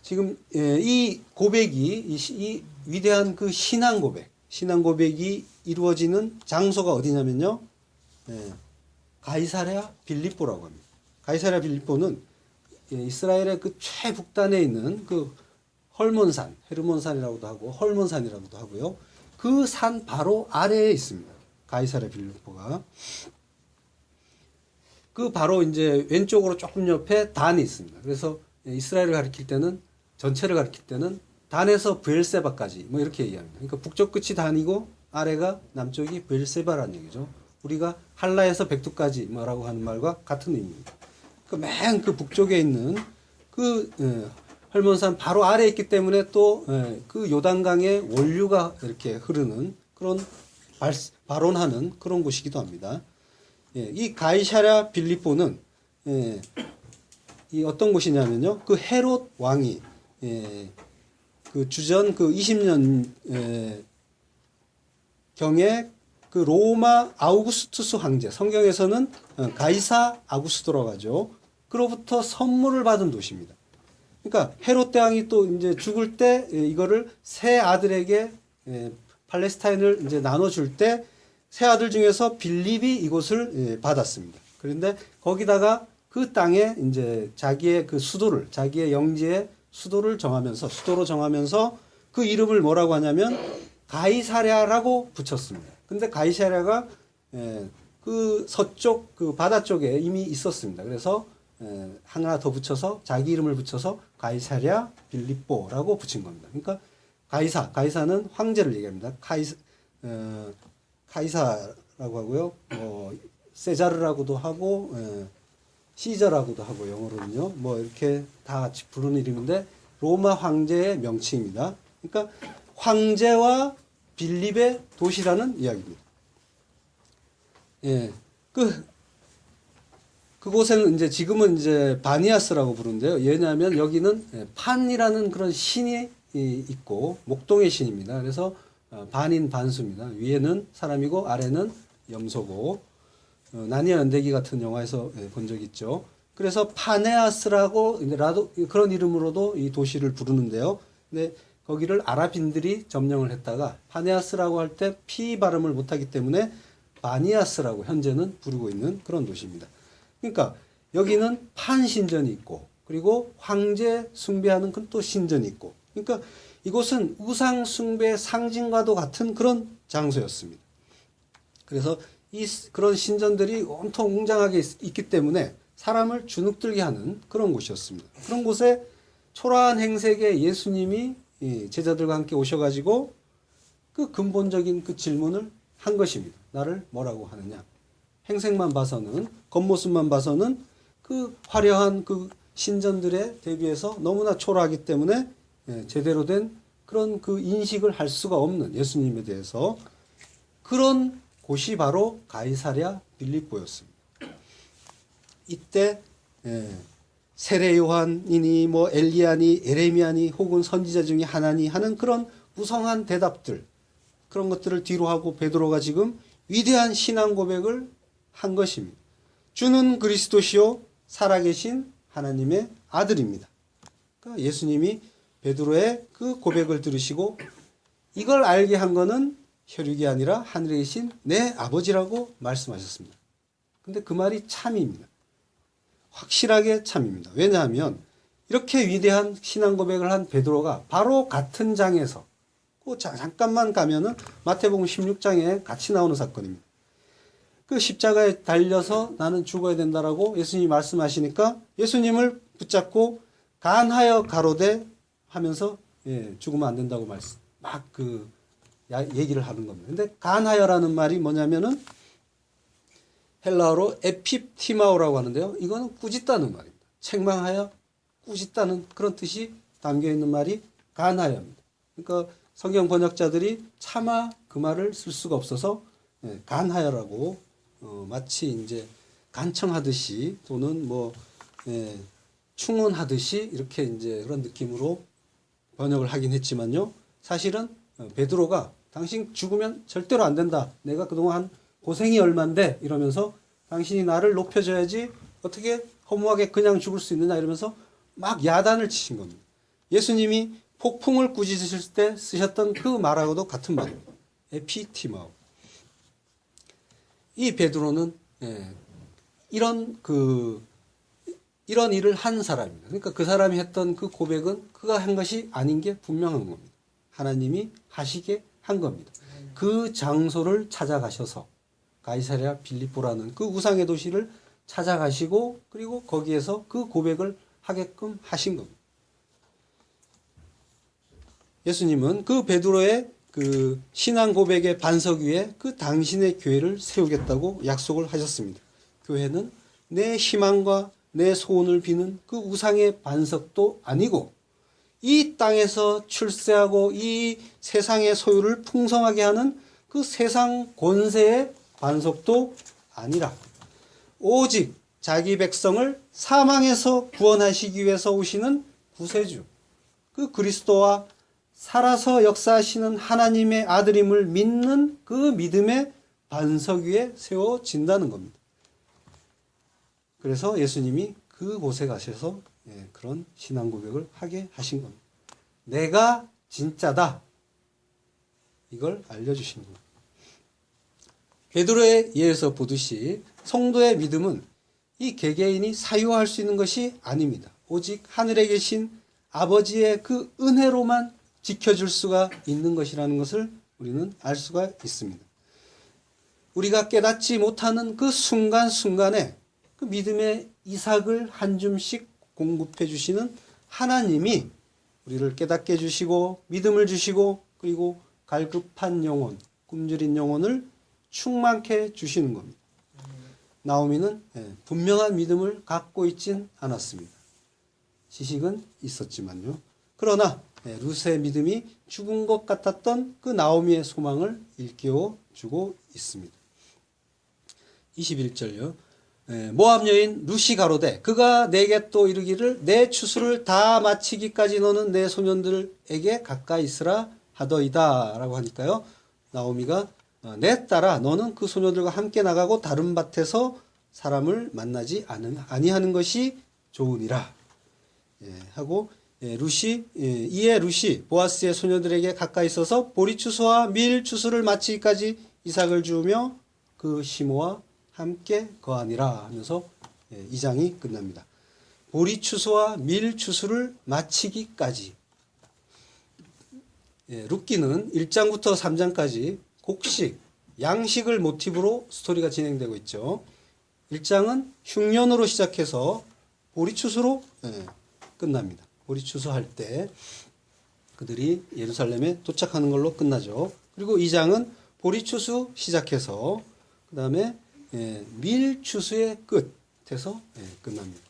A: 지금 이 고백이 이 위대한 그 신앙 고백이 이루어지는 장소가 어디냐면요. 가이사랴 빌립보라고 합니다. 가이사랴 빌립보는 이스라엘의 그 최북단에 있는 그 헐몬산, 헤르몬산이라고도 하고 헐몬산이라고도 하고요. 그 산 바로 아래에 있습니다. 가이사랴 빌립보가. 그 바로 이제 왼쪽으로 조금 옆에 단이 있습니다. 그래서 이스라엘을 가리킬 때는 전체를 가리킬 때는 단에서 브엘세바까지 뭐 이렇게 얘기합니다. 그러니까 북쪽 끝이 단이고 아래가 남쪽이 브엘세바라는 얘기죠. 우리가 한라에서 백두까지 뭐라고 하는 말과 같은 의미입니다. 맨 그 북쪽에 있는 그 헐몬산 바로 아래에 있기 때문에 또 그 요단강의 원류가 이렇게 흐르는 그런 발원하는 그런 곳이기도 합니다. 이 가이사랴 빌립보는 이 어떤 곳이냐면요. 그 헤롯 왕이 그 주전 그 20년 경에 그 로마 아우구스투스 황제, 성경에서는 가이사 아구스토라고 하죠. 그로부터 선물을 받은 도시입니다. 그러니까 헤롯 대왕이 또 이제 죽을 때 이거를 세 아들에게 팔레스타인을 이제 나눠줄 때 세 아들 중에서 빌립이 이곳을 받았습니다. 그런데 거기다가 그 땅에 이제 자기의 그 수도를, 자기의 영지의 수도로 정하면서 그 이름을 뭐라고 하냐면 가이사랴라고 붙였습니다. 근데 가이사랴가 그 서쪽 그 바다 쪽에 이미 있었습니다. 그래서 하나 더 붙여서 자기 이름을 붙여서 가이사랴 빌립보라고 붙인 겁니다. 그러니까 가이사는 황제를 얘기합니다. 카이사라고 하고요. 세자르라고도 하고 시저라고도 하고 영어로는요. 뭐 이렇게 다 같이 부르는 이름인데 로마 황제의 명칭입니다. 그러니까 황제와 빌립의 도시라는 이야기입니다. 그곳에는 이제 지금은 이제 바니아스라고 부르는데요. 왜냐하면 여기는 판이라는 그런 신이 있고 목동의 신입니다. 그래서 반인 반수입니다. 위에는 사람이고 아래는 염소고 나니아 연대기 같은 영화에서 본 적 있죠. 그래서 파네아스라고 그런 이름으로도 이 도시를 부르는데요. 근데 거기를 아랍인들이 점령을 했다가 파네아스라고 할 때 피 발음을 못하기 때문에 바니아스라고 현재는 부르고 있는 그런 도시입니다. 그러니까 여기는 판 신전이 있고 그리고 황제 숭배하는 또 신전이 있고 그러니까 이곳은 우상 숭배의 상징과도 같은 그런 장소였습니다. 그래서 그런 신전들이 온통 웅장하게 있기 때문에 사람을 주눅들게 하는 그런 곳이었습니다. 그런 곳에 초라한 행색의 예수님이 제자들과 함께 오셔가지고 그 근본적인 그 질문을 한 것입니다. 나를 뭐라고 하느냐? 행색만 봐서는, 겉모습만 봐서는 그 화려한 그 신전들에 대비해서 너무나 초라하기 때문에 제대로 된 그런 그 인식을 할 수가 없는 예수님에 대해서 그런 곳이 바로 가이사랴 빌립보였습니다. 이때 세례 요한이니 뭐 엘리야니 에레미야니 혹은 선지자 중에 하나니 하는 그런 무성한 대답들 그런 것들을 뒤로 하고 베드로가 지금 위대한 신앙 고백을 한 것입니다. 주는 그리스도시요 살아계신 하나님의 아들입니다. 그러니까 예수님이 베드로의 그 고백을 들으시고 이걸 알게 한 거는 혈육이 아니라 하늘에 계신 내 아버지라고 말씀하셨습니다. 근데 그 말이 참입니다. 확실하게 참입니다. 왜냐하면 이렇게 위대한 신앙 고백을 한 베드로가 바로 같은 장에서 잠깐만 가면은 마태복음 16장에 같이 나오는 사건입니다. 그 십자가에 달려서 나는 죽어야 된다라고 예수님이 말씀하시니까 예수님을 붙잡고 간하여 가로되 하면서 죽으면 안 된다고 얘기를 하는 겁니다. 근데 간하여라는 말이 뭐냐면은 헬라어로 에핍티마오라고 하는데요. 이거는 꾸짖다는 말입니다. 책망하여 꾸짖다는 그런 뜻이 담겨 있는 말이 간하여입니다. 그러니까 성경 번역자들이 차마 그 말을 쓸 수가 없어서 간하여라고 마치 이제 간청하듯이 또는 충언하듯이 이렇게 이제 그런 느낌으로 번역을 하긴 했지만요. 사실은 베드로가 당신 죽으면 절대로 안 된다. 내가 그동안 고생이 얼만데 이러면서 당신이 나를 높여줘야지 어떻게 허무하게 그냥 죽을 수 있느냐 이러면서 막 야단을 치신 겁니다. 예수님이 폭풍을 꾸짖으실 때 쓰셨던 그 말하고도 같은 말입니다. 에피티마오. 이 베드로는 이런 일을 한 사람입니다. 그러니까 그 사람이 했던 그 고백은 그가 한 것이 아닌 게 분명한 겁니다. 하나님이 하시게 한 겁니다. 그 장소를 찾아가셔서 가이사랴 빌립보라는 그 우상의 도시를 찾아가시고 그리고 거기에서 그 고백을 하게끔 하신 겁니다. 예수님은 그 베드로의 그 신앙 고백의 반석 위에 그 당신의 교회를 세우겠다고 약속을 하셨습니다. 교회는 내 희망과 내 소원을 비는 그 우상의 반석도 아니고 이 땅에서 출세하고 이 세상의 소유를 풍성하게 하는 그 세상 권세의 반석도 아니라 오직 자기 백성을 사망에서 구원하시기 위해서 오시는 구세주, 그 그리스도와 살아서 역사하시는 하나님의 아들임을 믿는 그 믿음의 반석 위에 세워진다는 겁니다. 그래서 예수님이 그곳에 가셔서 그런 신앙 고백을 하게 하신 겁니다. 내가 진짜다. 이걸 알려주신 겁니다. 베드로의 예에서 보듯이 성도의 믿음은 이 개개인이 사유할 수 있는 것이 아닙니다. 오직 하늘에 계신 아버지의 그 은혜로만 지켜줄 수가 있는 것이라는 것을 우리는 알 수가 있습니다. 우리가 깨닫지 못하는 그 순간순간에 그 믿음의 이삭을 한 줌씩 공급해 주시는 하나님이 우리를 깨닫게 해주시고 믿음을 주시고 그리고 갈급한 영혼, 굶주린 영혼을 충만케 주시는 겁니다. 나오미는 분명한 믿음을 갖고 있진 않았습니다. 지식은 있었지만요. 그러나 룻의 믿음이 죽은 것 같았던 그 나오미의 소망을 일깨워 주고 있습니다. 21절요. 모압 여인 룻이 가로되 그가 내게 또 이르기를 내 추수를 다 마치기까지 너는 내 소년들에게 가까이 있으라 하더이다 라고 하니까요. 나오미가 내 딸아 너는 그 소녀들과 함께 나가고 다른 밭에서 사람을 만나지 아니하는 것이 좋으니라 하고 이에 룻이 보아스의 소녀들에게 가까이 있어서 보리추수와 밀추수를 마치기까지 이삭을 주우며 그 시모와 함께 거하니라 하면서 2장이 끝납니다. 보리추수와 밀추수를 마치기까지. 룻기는 1장부터 3장까지 곡식, 양식을 모티브로 스토리가 진행되고 있죠. 1장은 흉년으로 시작해서 보리추수로 끝납니다. 보리추수할 때 그들이 예루살렘에 도착하는 걸로 끝나죠. 그리고 2장은 보리추수 시작해서 그 다음에 밀추수의 끝에서 끝납니다.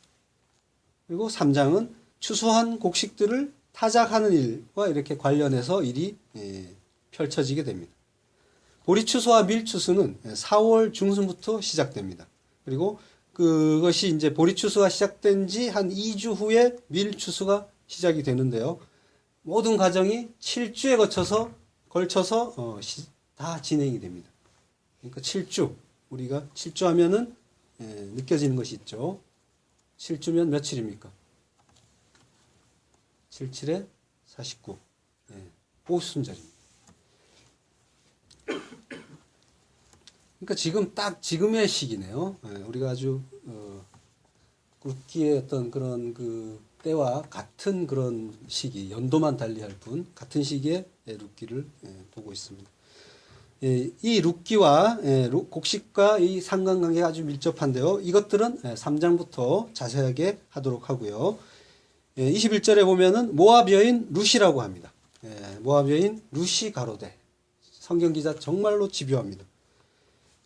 A: 그리고 3장은 추수한 곡식들을 타작하는 일과 이렇게 관련해서 일이 펼쳐지게 됩니다. 보리추수와 밀추수는 4월 중순부터 시작됩니다. 그리고 그것이 이제 보리추수가 시작된 지 한 2주 후에 밀추수가 시작이 되는데요. 모든 과정이 7주에 걸쳐서 다 진행이 됩니다. 그러니까 7주. 우리가 7주 하면은 느껴지는 것이 있죠. 7주면 며칠입니까? 77에 49. 오순절입니다. 그러니까 지금 딱 지금의 시기네요. 우리가 아주 룻기의 어떤 그런 그 때와 같은 그런 시기, 연도만 달리할 뿐 같은 시기에 룻기를 보고 있습니다. 이 룻기와 곡식과 이 상관관계가 아주 밀접한데요. 이것들은 3장부터 자세하게 하도록 하고요. 21절에 보면은 모압 여인 룻이라고 합니다. 모압 여인 룻이 가로되 성경 기자 정말로 집요합니다.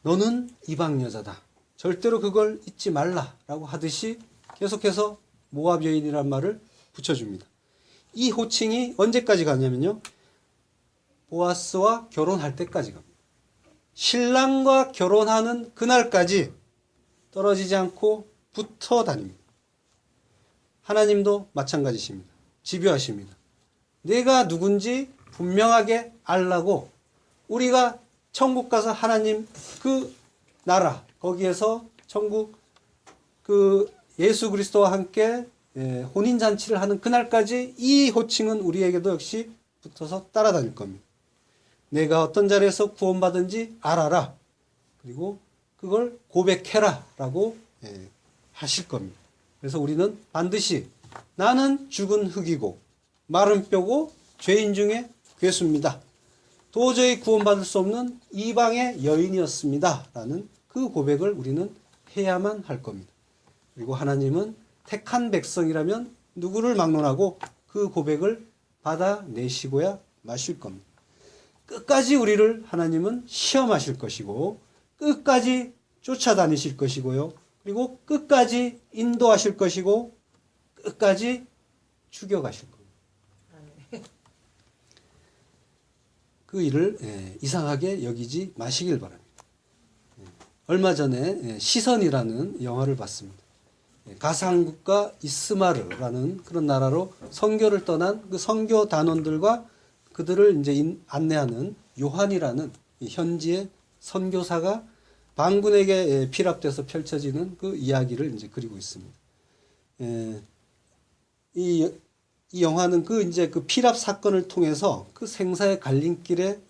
A: 너는 이방 여자다. 절대로 그걸 잊지 말라라고 하듯이 계속해서 모압 여인이란 말을 붙여줍니다. 이 호칭이 언제까지 가냐면요. 보아스와 결혼할 때까지 갑니다. 신랑과 결혼하는 그날까지 떨어지지 않고 붙어 다닙니다. 하나님도 마찬가지십니다. 집요하십니다. 내가 누군지 분명하게 알라고 우리가 천국 가서 하나님 그 나라 거기에서 천국 그 예수 그리스도와 함께 혼인잔치를 하는 그날까지 이 호칭은 우리에게도 역시 붙어서 따라다닐 겁니다. 내가 어떤 자리에서 구원받은지 알아라. 그리고 그걸 고백해라 라고 하실 겁니다. 그래서 우리는 반드시 나는 죽은 흙이고 마른 뼈고 죄인 중에 괴수입니다. 도저히 구원받을 수 없는 이방의 여인이었습니다. 라는 그 고백을 우리는 해야만 할 겁니다. 그리고 하나님은 택한 백성이라면 누구를 막론하고 그 고백을 받아내시고야 마실 겁니다. 끝까지 우리를 하나님은 시험하실 것이고 끝까지 쫓아다니실 것이고요. 그리고 끝까지 인도하실 것이고 끝까지 죽여가실 겁니다. 그 일을 이상하게 여기지 마시길 바랍니다. 얼마 전에 시선이라는 영화를 봤습니다. 가상국가 이스마르라는 그런 나라로 선교를 떠난 그 선교 단원들과 그들을 이제 안내하는 요한이라는 현지의 선교사가 반군에게 피랍돼서 펼쳐지는 그 이야기를 이제 그리고 있습니다. 이 영화는 이제 그 피랍 사건을 통해서 그 생사의 갈림길에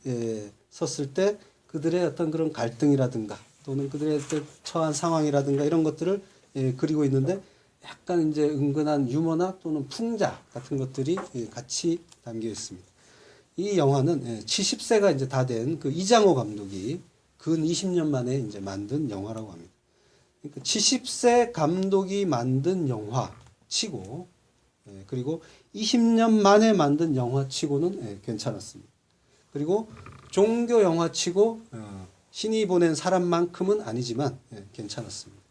A: 섰을 때 그들의 어떤 그런 갈등이라든가 또는 그들의 처한 상황이라든가 이런 것들을 그리고 있는데 약간 이제 은근한 유머나 또는 풍자 같은 것들이 같이 담겨 있습니다. 이 영화는 70세가 이제 다 된 그 이장호 감독이 근 20년 만에 이제 만든 영화라고 합니다. 그러니까 70세 감독이 만든 영화 치고 그리고 20년 만에 만든 영화 치고는 괜찮았습니다. 그리고 종교 영화 치고 신이 보낸 사람만큼은 아니지만 괜찮았습니다.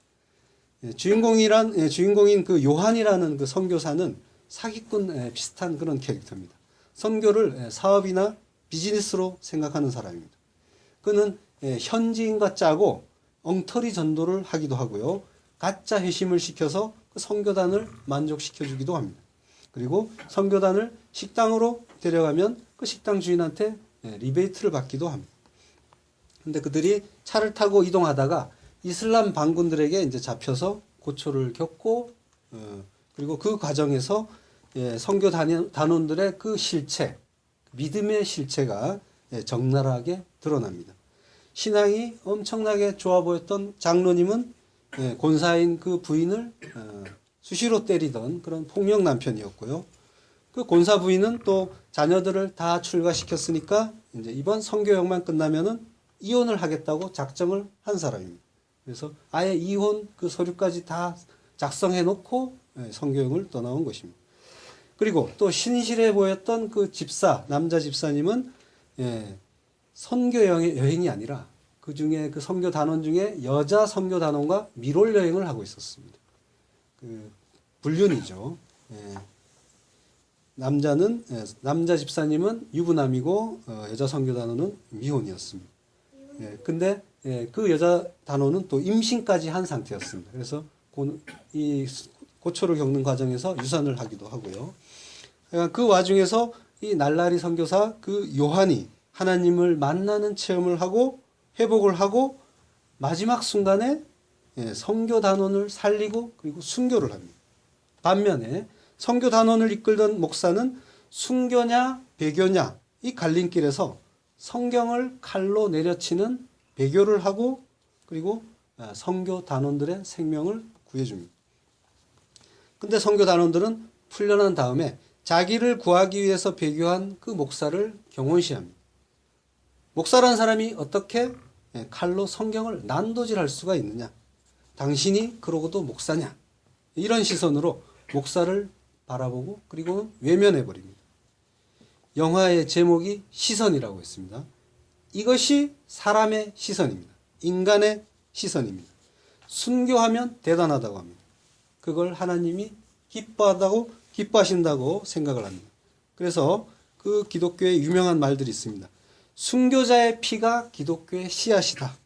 A: 주인공인 그 요한이라는 그 선교사는 사기꾼 비슷한 그런 캐릭터입니다. 선교를 사업이나 비즈니스로 생각하는 사람입니다. 그는 현지인과 짜고 엉터리 전도를 하기도 하고요. 가짜 회심을 시켜서 그 선교단을 만족시켜 주기도 합니다. 그리고 선교단을 식당으로 데려가면 그 식당 주인한테 리베이트를 받기도 합니다. 근데 그들이 차를 타고 이동하다가 이슬람 반군들에게 이제 잡혀서 고초를 겪고 그리고 그 과정에서 선교 단원들의 그 실체, 믿음의 실체가 적나라하게 드러납니다. 신앙이 엄청나게 좋아 보였던 장로님은 권사인 그 부인을 수시로 때리던 그런 폭력 남편이었고요. 그 권사 부인은 또 자녀들을 다 출가시켰으니까 이제 이번 선교역만 끝나면은 이혼을 하겠다고 작정을 한 사람입니다. 그래서 아예 이혼 그 서류까지 다 작성해 놓고 선교역을 떠나온 것입니다. 그리고 또 신실해 보였던 그 집사, 남자 집사님은 선교 여행이 아니라 그 중에 그 선교 단원 중에 여자 선교 단원과 미롤 여행을 하고 있었습니다. 그 불륜이죠. 남자 집사님은 유부남이고 여자 선교 단원은 미혼이었습니다. 근데 그 여자 단원은 또 임신까지 한 상태였습니다. 그래서 이 고초를 겪는 과정에서 유산을 하기도 하고요. 그 와중에서 이 날라리 선교사 그 요한이 하나님을 만나는 체험을 하고 회복을 하고 마지막 순간에 선교 단원을 살리고 그리고 순교를 합니다. 반면에 선교 단원을 이끌던 목사는 순교냐 배교냐 이 갈림길에서 성경을 칼로 내려치는 배교를 하고 그리고 선교 단원들의 생명을 구해줍니다. 근데 선교 단원들은 풀려난 다음에 자기를 구하기 위해서 배교한 그 목사를 경원시합니다. 목사라는 사람이 어떻게 칼로 성경을 난도질할 수가 있느냐? 당신이 그러고도 목사냐? 이런 시선으로 목사를 바라보고 그리고 외면해버립니다. 영화의 제목이 시선이라고 했습니다. 이것이 사람의 시선입니다. 인간의 시선입니다. 순교하면 대단하다고 합니다. 그걸 하나님이 기뻐하신다고 생각을 합니다. 그래서 그 기독교의 유명한 말들이 있습니다. 순교자의 피가 기독교의 씨앗이다.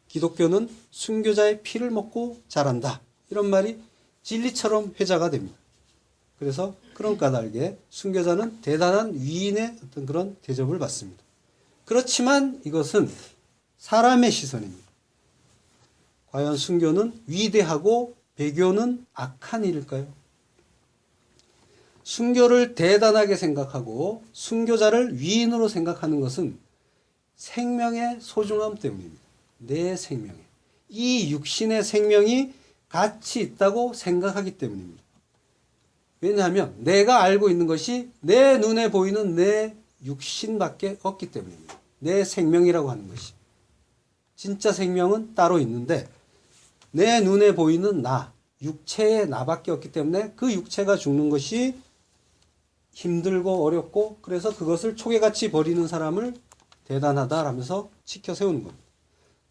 A: 기독교는 순교자의 피를 먹고 자란다. 이런 말이 진리처럼 회자가 됩니다. 그래서 그런 까닭에 순교자는 대단한 위인의 어떤 그런 대접을 받습니다. 그렇지만 이것은 사람의 시선입니다. 과연 순교는 위대하고 배교는 악한 일일까요? 순교를 대단하게 생각하고 순교자를 위인으로 생각하는 것은 생명의 소중함 때문입니다. 내 생명에. 이 육신의 생명이 가치 있다고 생각하기 때문입니다. 왜냐하면 내가 알고 있는 것이 내 눈에 보이는 내 육신밖에 없기 때문입니다. 내 생명이라고 하는 것이. 진짜 생명은 따로 있는데 내 눈에 보이는 나, 육체의 나밖에 없기 때문에 그 육체가 죽는 것이 힘들고 어렵고 그래서 그것을 초계같이 버리는 사람을 대단하다라면서 치켜 세우는 겁니다.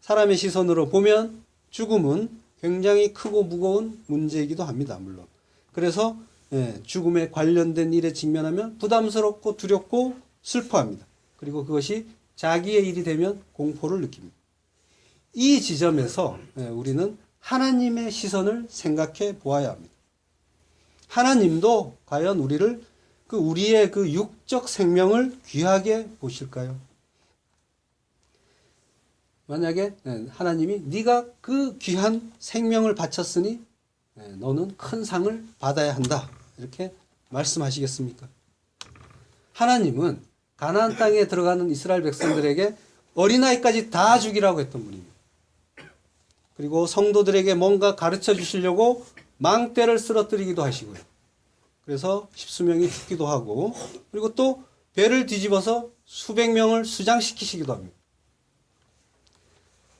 A: 사람의 시선으로 보면 죽음은 굉장히 크고 무거운 문제이기도 합니다. 물론. 그래서 죽음에 관련된 일에 직면하면 부담스럽고 두렵고 슬퍼합니다. 그리고 그것이 자기의 일이 되면 공포를 느낍니다. 이 지점에서 우리는 하나님의 시선을 생각해 보아야 합니다. 하나님도 과연 우리의 그 육적 생명을 귀하게 보실까요? 만약에 하나님이 네가 그 귀한 생명을 바쳤으니 너는 큰 상을 받아야 한다. 이렇게 말씀하시겠습니까? 하나님은 가나안 땅에 들어가는 이스라엘 백성들에게 어린아이까지 다 죽이라고 했던 분입니다. 그리고 성도들에게 뭔가 가르쳐 주시려고 망대를 쓰러뜨리기도 하시고요. 그래서 십수명이 죽기도 하고, 그리고 또 배를 뒤집어서 수백 명을 수장시키시기도 합니다.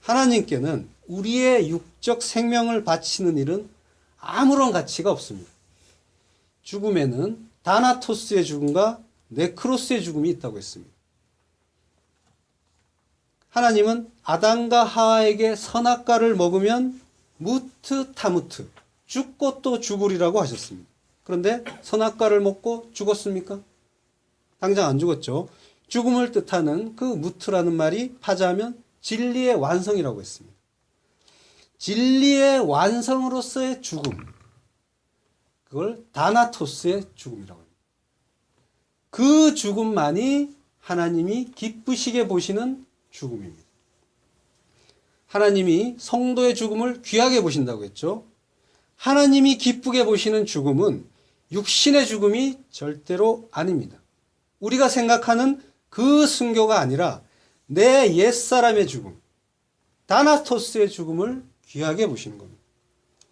A: 하나님께는 우리의 육적 생명을 바치는 일은 아무런 가치가 없습니다. 죽음에는 다나토스의 죽음과 네크로스의 죽음이 있다고 했습니다. 하나님은 아담과 하와에게 선악과를 먹으면 무트 타무트, 죽고 또 죽으리라고 하셨습니다. 그런데 선악과를 먹고 죽었습니까? 당장 안 죽었죠. 죽음을 뜻하는 그 무트라는 말이 파자하면 진리의 완성이라고 했습니다. 진리의 완성으로서의 죽음, 그걸 다나토스의 죽음이라고 합니다. 그 죽음만이 하나님이 기쁘시게 보시는 죽음입니다. 하나님이 성도의 죽음을 귀하게 보신다고 했죠. 하나님이 기쁘게 보시는 죽음은 육신의 죽음이 절대로 아닙니다. 우리가 생각하는 그 순교가 아니라 내 옛사람의 죽음, 다나토스의 죽음을 귀하게 보시는 겁니다.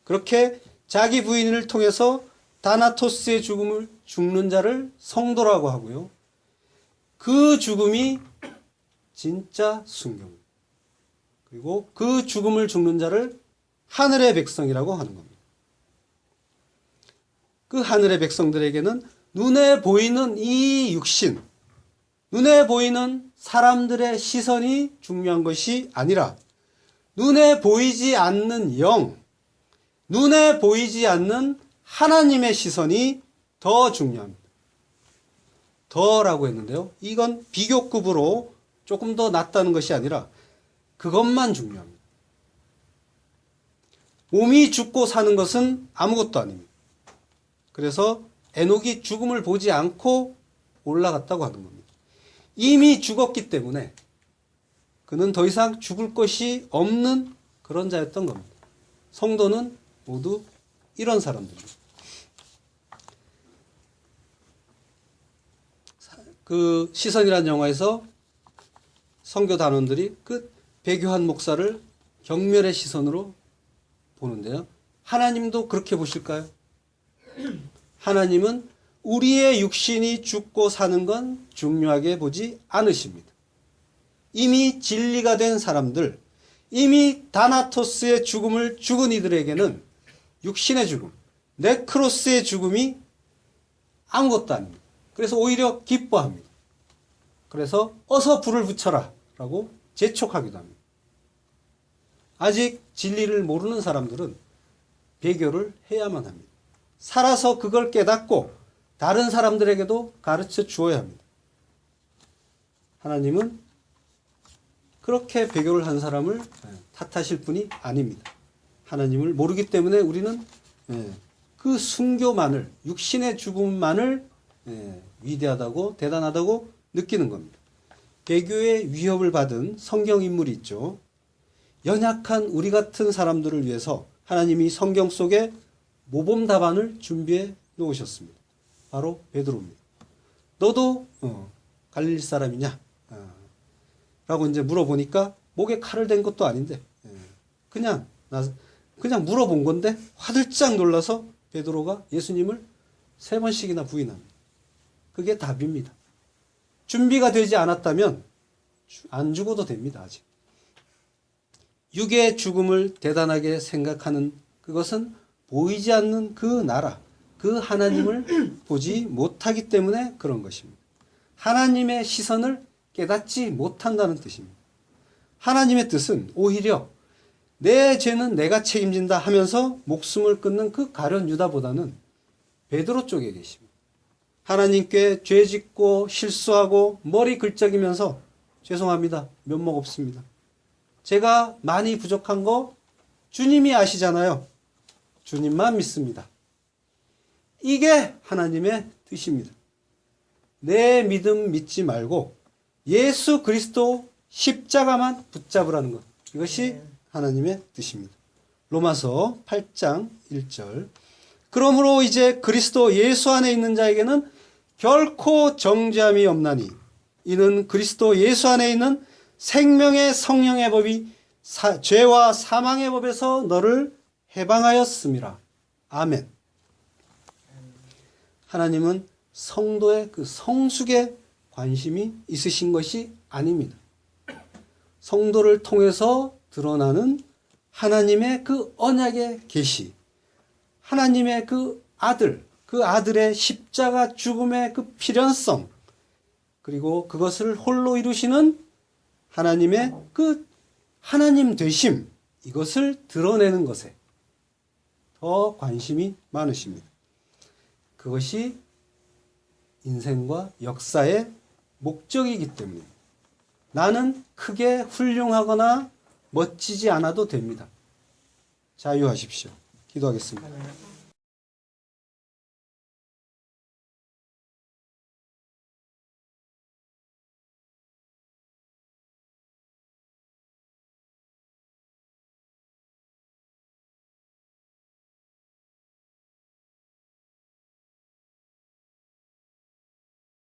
A: 그렇게 자기 부인을 통해서 다나토스의 죽음을 죽는 자를 성도라고 하고요. 그 죽음이 진짜 순교입니다. 그리고 그 죽음을 죽는 자를 하늘의 백성이라고 하는 겁니다. 그 하늘의 백성들에게는 눈에 보이는 이 육신, 눈에 보이는 사람들의 시선이 중요한 것이 아니라 눈에 보이지 않는 영, 눈에 보이지 않는 하나님의 시선이 더 중요합니다. 더라고 했는데요. 이건 비교급으로 조금 더 낫다는 것이 아니라 그것만 중요합니다. 몸이 죽고 사는 것은 아무것도 아닙니다. 그래서 에녹이 죽음을 보지 않고 올라갔다고 하는 겁니다. 이미 죽었기 때문에 그는 더 이상 죽을 것이 없는 그런 자였던 겁니다. 성도는 모두 이런 사람들입니다. 그 시선이라는 영화에서 선교 단원들이 그 배교한 목사를 경멸의 시선으로 보는데요. 하나님도 그렇게 보실까요? 하나님은 우리의 육신이 죽고 사는 건 중요하게 보지 않으십니다. 이미 진리가 된 사람들, 이미 다나토스의 죽음을 죽은 이들에게는 육신의 죽음, 네크로스의 죽음이 아무것도 아닙니다. 그래서 오히려 기뻐합니다. 그래서 어서 불을 붙여라 라고 재촉하기도 합니다. 아직 진리를 모르는 사람들은 배교를 해야만 합니다. 살아서 그걸 깨닫고 다른 사람들에게도 가르쳐 주어야 합니다. 하나님은 그렇게 배교를 한 사람을 탓하실 분이 아닙니다. 하나님을 모르기 때문에 우리는 그 순교만을, 육신의 죽음만을 위대하다고 대단하다고 느끼는 겁니다. 배교의 위협을 받은 성경 인물이 있죠. 연약한 우리 같은 사람들을 위해서 하나님이 성경 속에 모범 답안을 준비해 놓으셨습니다. 바로 베드로입니다. 너도 갈릴리 사람이냐? 라고 이제 물어보니까 목에 칼을 댄 것도 아닌데 그냥 물어본 건데 화들짝 놀라서 베드로가 예수님을 3번씩이나 부인합니다. 그게 답입니다. 준비가 되지 않았다면 안 죽어도 됩니다. 아직. 육의 죽음을 대단하게 생각하는 그것은 보이지 않는 그 나라, 그 하나님을 보지 못하기 때문에 그런 것입니다. 하나님의 시선을 깨닫지 못한다는 뜻입니다. 하나님의 뜻은 오히려 내 죄는 내가 책임진다 하면서 목숨을 끊는 그 가룟 유다보다는 베드로 쪽에 계십니다. 하나님께 죄 짓고 실수하고 머리 긁적이면서 죄송합니다. 면목 없습니다. 제가 많이 부족한 거 주님이 아시잖아요. 주님만 믿습니다. 이게 하나님의 뜻입니다. 내 믿음 믿지 말고 예수 그리스도 십자가만 붙잡으라는 것. 이것이 하나님의 뜻입니다. 로마서 8장 1절. 그러므로 이제 그리스도 예수 안에 있는 자에게는 결코 정죄함이 없나니 이는 그리스도 예수 안에 있는 생명의 성령의 법이 죄와 사망의 법에서 너를 해방하였음이라. 아멘. 하나님은 성도의 그 성숙에 관심이 있으신 것이 아닙니다. 성도를 통해서 드러나는 하나님의 그 언약의 계시, 하나님의 그 아들의 십자가 죽음의 그 필연성, 그리고 그것을 홀로 이루시는 하나님의 그 하나님 되심, 이것을 드러내는 것에 더 관심이 많으십니다. 그것이 인생과 역사의 목적이기 때문에 나는 크게 훌륭하거나 멋지지 않아도 됩니다. 자유하십시오. 기도하겠습니다.